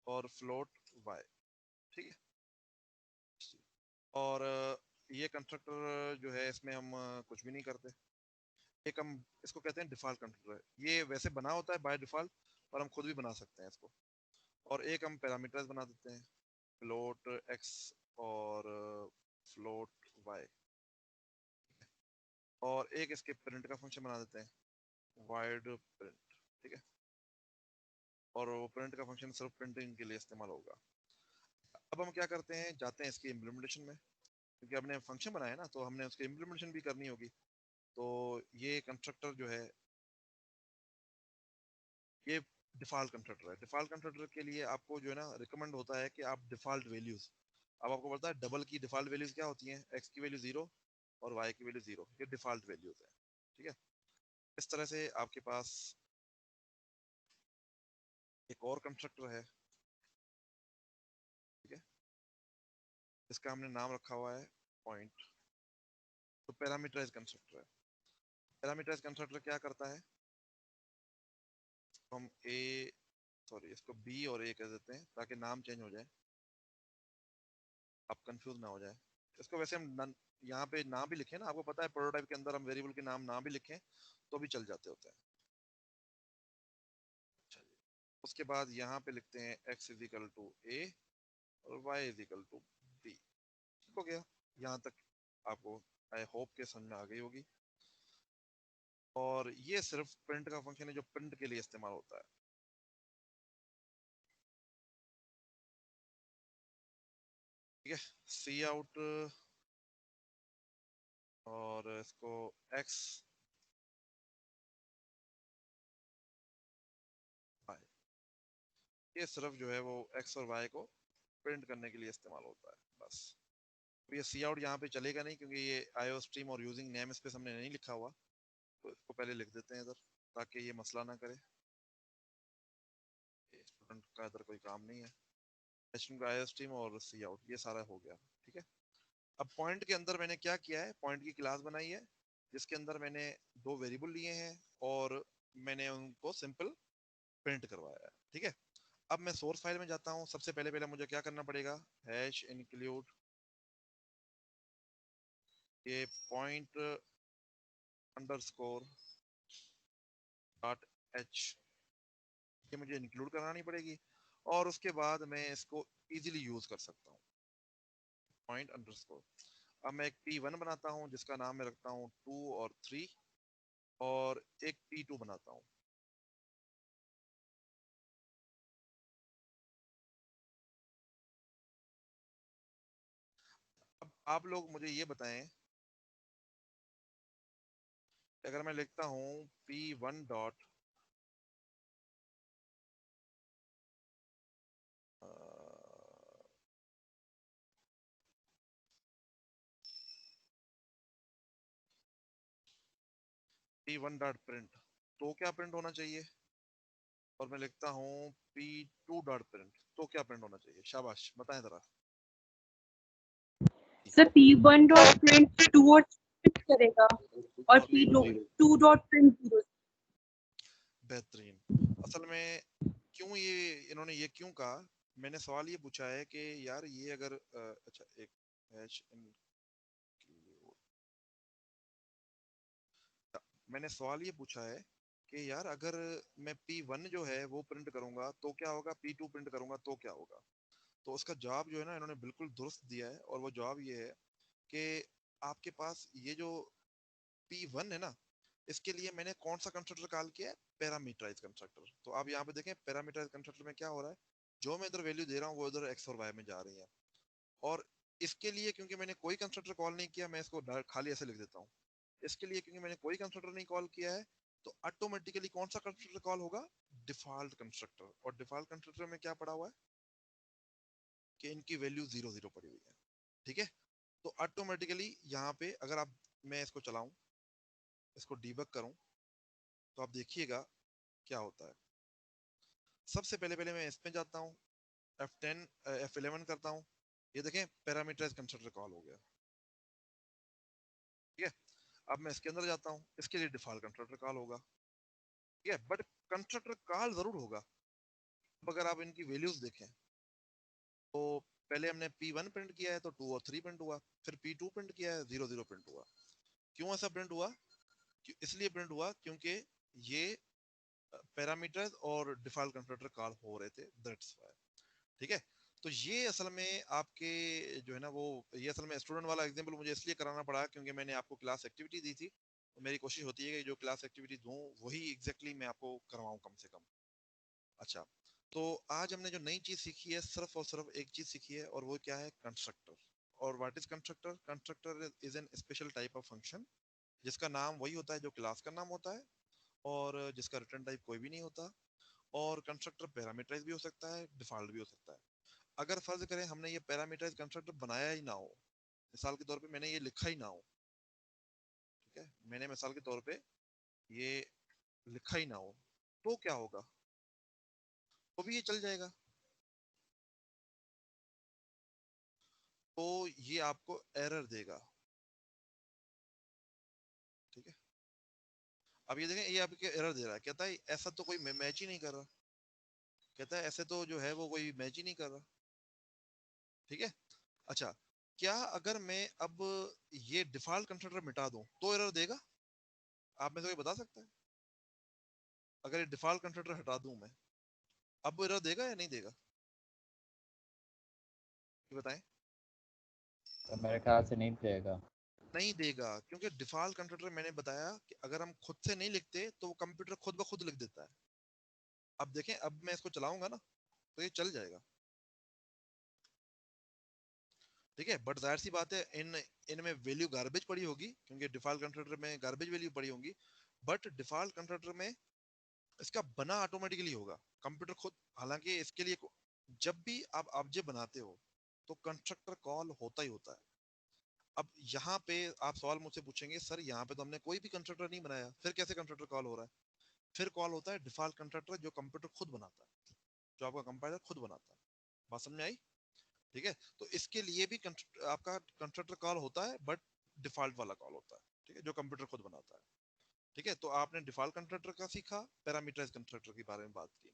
और फ्लोट वाई, ठीक है। और ये कंस्ट्रक्टर जो है इसमें हम कुछ भी नहीं करते। एक हम इसको कहते हैं डिफॉल्ट कंस्ट्रक्टर, ये वैसे बना होता है बाय डिफॉल्ट और हम खुद भी बना सकते हैं इसको। और एक हम पैरामीटर्स बना देते हैं, फ्लोट एक्स और फ्लोट वाई, और एक इसके प्रिंट का फंक्शन बना देते हैं वाइड प्रिंट, ठीक है। और वो प्रिंट का फंक्शन सिर्फ प्रिंटिंग के लिए इस्तेमाल होगा। अब हम क्या करते हैं, जाते हैं इसकी इम्प्लीमेंटेशन में, क्योंकि हमने फंक्शन बनाया ना तो हमने उसकी इम्प्लीमेंटेशन भी करनी होगी। तो ये कंस्ट्रक्टर जो है ये डिफॉल्ट कंस्ट्रक्टर है। डिफॉल्ट कंस्ट्रक्टर के लिए आपको जो है ना रिकमेंड होता है कि आप डिफॉल्ट वैल्यूज, अब आपको पता है डबल की डिफॉल्ट वैल्यूज क्या होती हैं, एक्स की वैल्यू 0 और वाई की वैल्यू 0, ये डिफॉल्ट वैल्यूज है, ठीक है। इस तरह से आपके पास एक और कंस्ट्रक्टर है, ठीक है, इसका हमने नाम रखा हुआ है पॉइंट। तो पैरामीटराइज कंस्ट्रक्टर है। पैरामीटराइज कंस्ट्रक्टर क्या करता है, हम इसको बी और ए कह देते हैं ताकि नाम चेंज हो जाए, आप कंफ्यूज ना हो जाए। इसको वैसे हम यहाँ पे ना भी लिखें ना, आपको पता है प्रोटोटाइप के अंदर हम वेरिएबल के नाम ना भी लिखें तो भी चल जाते होते हैं। उसके बाद यहाँ पे लिखते हैं x is equal to a और y is equal to b. ठीक हो गया, यहाँ तक आपको आई होप के समझ में आ गई होगी। और ये सिर्फ प्रिंट का फंक्शन है जो प्रिंट के लिए इस्तेमाल होता है। ठीक है, सी आउट और इसको x y, ये सिर्फ जो है वो x और y को प्रिंट करने के लिए इस्तेमाल होता है बस। तो ये सी आउट यहाँ पे चलेगा नहीं क्योंकि ये आईओ स्ट्रीम और यूजिंग नेम स्पेस हमने नहीं लिखा हुआ, तो इसको पहले लिख देते हैं इधर ताकि ये मसला ना करे। स्टूडेंट का इधर कोई काम नहीं है, एचटीएमएल का आईओ स्ट्रीम और सी आउट ये सारा हो गया। ठीक है, अब पॉइंट के अंदर मैंने क्या किया है, पॉइंट की क्लास बनाई है जिसके अंदर मैंने दो वेरिएबल लिए हैं और मैंने उनको सिंपल प्रिंट करवाया है। ठीक है, अब मैं सोर्स फाइल में जाता हूँ। सबसे पहले मुझे क्या करना पड़ेगा, हैश इंक्लूड ये पॉइंट अंडरस्कोर डॉट एच, ये मुझे इंक्लूड करानी पड़ेगी और उसके बाद मैं इसको इजीली यूज कर सकता हूँ पॉइंट अंडरस्कोर। अब मैं एक P1 बनाता हूँ जिसका नाम मैं रखता हूँ 2 और 3 और एक P2 बनाता हूँ। अब आप लोग मुझे ये बताएं, अगर मैं लिखता हूँ P1 dot P1 dot print, तो क्या प्रिंट होना चाहिए? और मैं लिखता हूँ P2 डॉट प्रिंट, तो क्या प्रिंट होना चाहिए? शाबाश, बताएं जरा। सर P1 डॉट प्रिंट 2 और प्रिंट करेगा और P2 डॉट प्रिंट 0। बेहतरीन। असल में क्यों इन्होंने ये क्यों कहा, मैंने सवाल ये पूछा है कि यार ये अगर अच्छा एक हैश मैंने सवाल ये पूछा है कि यार अगर मैं P1 जो है वो प्रिंट करूंगा तो क्या होगा, P2 प्रिंट करूंगा तो क्या होगा। तो उसका जवाब जो है ना इन्होंने बिल्कुल दुरुस्त दिया है और वो जवाब ये है कि आपके पास ये जो P1 है ना, इसके लिए मैंने कौन सा कंस्ट्रक्टर कॉल किया है, पैरामीटराइज कंस्ट्रक्टर। तो आप यहाँ पे देखें पैरामीटराइज कंस्ट्रक्टर में क्या हो रहा है, जो मैं इधर वैल्यू दे रहा हूँ वो इधर x और y में जा रही है। और इसके लिए क्योंकि मैंने कोई कंस्ट्रक्टर कॉल नहीं किया, मैं इसको खाली ऐसे लिख देता हूँ। इसके लिए क्योंकि मैंने कोई कंस्ट्रक्टर नहीं कॉल किया है तो ऑटोमेटिकली कौन सा कंस्ट्रक्टर कॉल होगा, डिफॉल्ट कंस्ट्रक्टर। और डिफॉल्ट कंस्ट्रक्टर में क्या पड़ा हुआ है कि इनकी वैल्यू 0 0 पड़ी हुई है। ठीक है, तो ऑटोमेटिकली यहाँ पे अगर आप मैं इसको चलाऊं, इसको डीबग करूं, तो आप देखिएगा क्या होता है। सबसे पहले मैं इसमें जाता हूँ, F10 F11 करता हूँ, ये देखें पैरामीटराइज कंस्ट्रक्टर कॉल हो गया। ठीक है, अब मैं इसके अंदर जाता हूँ, इसके लिए डिफॉल्ट कंस्ट्रक्टर कॉल होगा। ठीक है, बट कंस्ट्रक्टर कॉल जरूर होगा। अगर आप इनकी वैल्यूज देखें तो पहले हमने P1 प्रिंट किया है तो 2 और 3 प्रिंट हुआ, फिर P2 प्रिंट किया है 0 0 प्रिंट हुआ। क्यों ऐसा प्रिंट हुआ, इसलिए प्रिंट हुआ क्योंकि ये पैरामीटर्स और डिफॉल्ट कंस्ट्रक्टर कॉल हो रहे थे, दैट्स व्हाई। ठीक है, तो ये असल में आपके जो है ना वो ये असल में स्टूडेंट वाला एग्जांपल मुझे इसलिए कराना पड़ा क्योंकि मैंने आपको क्लास एक्टिविटी दी थी। तो मेरी कोशिश होती है कि जो क्लास एक्टिविटी दूं वही एग्जैक्टली मैं आपको करवाऊं कम से कम। अच्छा, तो आज हमने जो नई चीज सीखी है सिर्फ और सिर्फ एक चीज सीखी है और वो क्या है, कंस्ट्रक्टर। और what is constructor, constructor is an special type of function जिसका नाम वही होता है जो क्लास का नाम होता है और जिसका रिटर्न टाइप कोई भी नहीं होता। और कंस्ट्रक्टर पैरामीटराइज भी हो सकता है, डिफॉल्ट भी हो सकता है। अगर फर्ज करें हमने ये पैरामीटराइज कंस्ट्रक्टर बनाया ही ना हो, मिसाल के तौर पे मैंने ये लिखा ही ना हो, ठीक है, मैंने मिसाल के तौर पे ये लिखा ही ना हो, तो क्या होगा, तो भी ये चल जाएगा। तो ये आपको एरर देगा। अब ये देखें, ये आपके एरर दे रहा है, कहता है ऐसा तो कोई मैच ही नहीं कर रहा, कहता है ऐसे तो जो है वो कोई मैच ही नहीं कर रहा। ठीक है, अच्छा, क्या अगर मैं अब ये डिफॉल्ट कंस्ट्रक्टर मिटा दूं तो एरर देगा? आप में से कोई बता सकता है? अगर ये डिफॉल्ट कंस्ट्रक्टर हटा दूं मैं, अब वो एरर देगा या नहीं देगा? ये बताएं। तो मेरे ख्याल से नहीं देगा। नहीं देगा, क्योंकि डिफॉल्ट कंस्ट्रक्टर मैंने बताया कि अगर हम खुद से नहीं लिखते तो वो कंप्यूटर खुद ब खुद लिख देता है। अब देखें, अब मैं इसको चलाऊंगा ना तो ये चल जाएगा। ठीक है, बट जाहिर सी बात है इनमें वैल्यू गार्बेज पड़ी होगी, क्योंकि डिफॉल्ट कंस्ट्रक्टर में गार्बेज वैल्यू पड़ी होंगी। बट डिफॉल्ट कंस्ट्रक्टर में इसका बना ऑटोमेटिकली होगा, कंप्यूटर खुद। हालांकि इसके लिए जब भी आप ऑब्जेक्ट बनाते हो तो कंस्ट्रक्टर कॉल होता ही होता है। अब यहाँ पे आप सवाल मुझसे पूछेंगे, सर यहाँ पे तो हमने कोई भी कंस्ट्रक्टर नहीं बनाया, फिर कैसे कंस्ट्रक्टर कॉल हो रहा है? फिर कॉल होता है डिफॉल्ट कंस्ट्रक्टर जो कंप्यूटर खुद बनाता है, जो आपका कंपाइलर खुद बनाता है। बात समझ में आई? ठीक है, तो इसके लिए भी आपका कंस्ट्रक्टर कॉल होता है, बट डिफॉल्ट वाला कॉल होता है। ठीक है, जो कंप्यूटर खुद बनाता है। ठीक है, तो आपने डिफॉल्ट कंस्ट्रक्टर का सीखा, पैरामीटराइज्ड कंस्ट्रक्टर के बारे में बात की।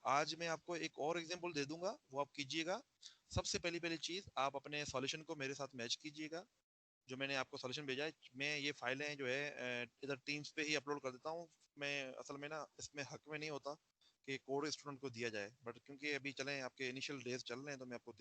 आज मैं आपको एक और एग्जांपल दे दूंगा, वो आप कीजिएगा। सबसे पहली चीज, आप अपने सॉल्यूशन को मेरे साथ मैच कीजिएगा। जो मैंने आपको सॉल्यूशन भेजा है, मैं ये फाइलें जो है इधर टीम्स पे ही अपलोड कर देता हूँ। मैं असल में ना इसमें हक में नहीं होता कि कोड स्टूडेंट को दिया जाए, बट क्योंकि अभी चलें आपके इनिशियल डेज चल रहे हैं तो मैं आपको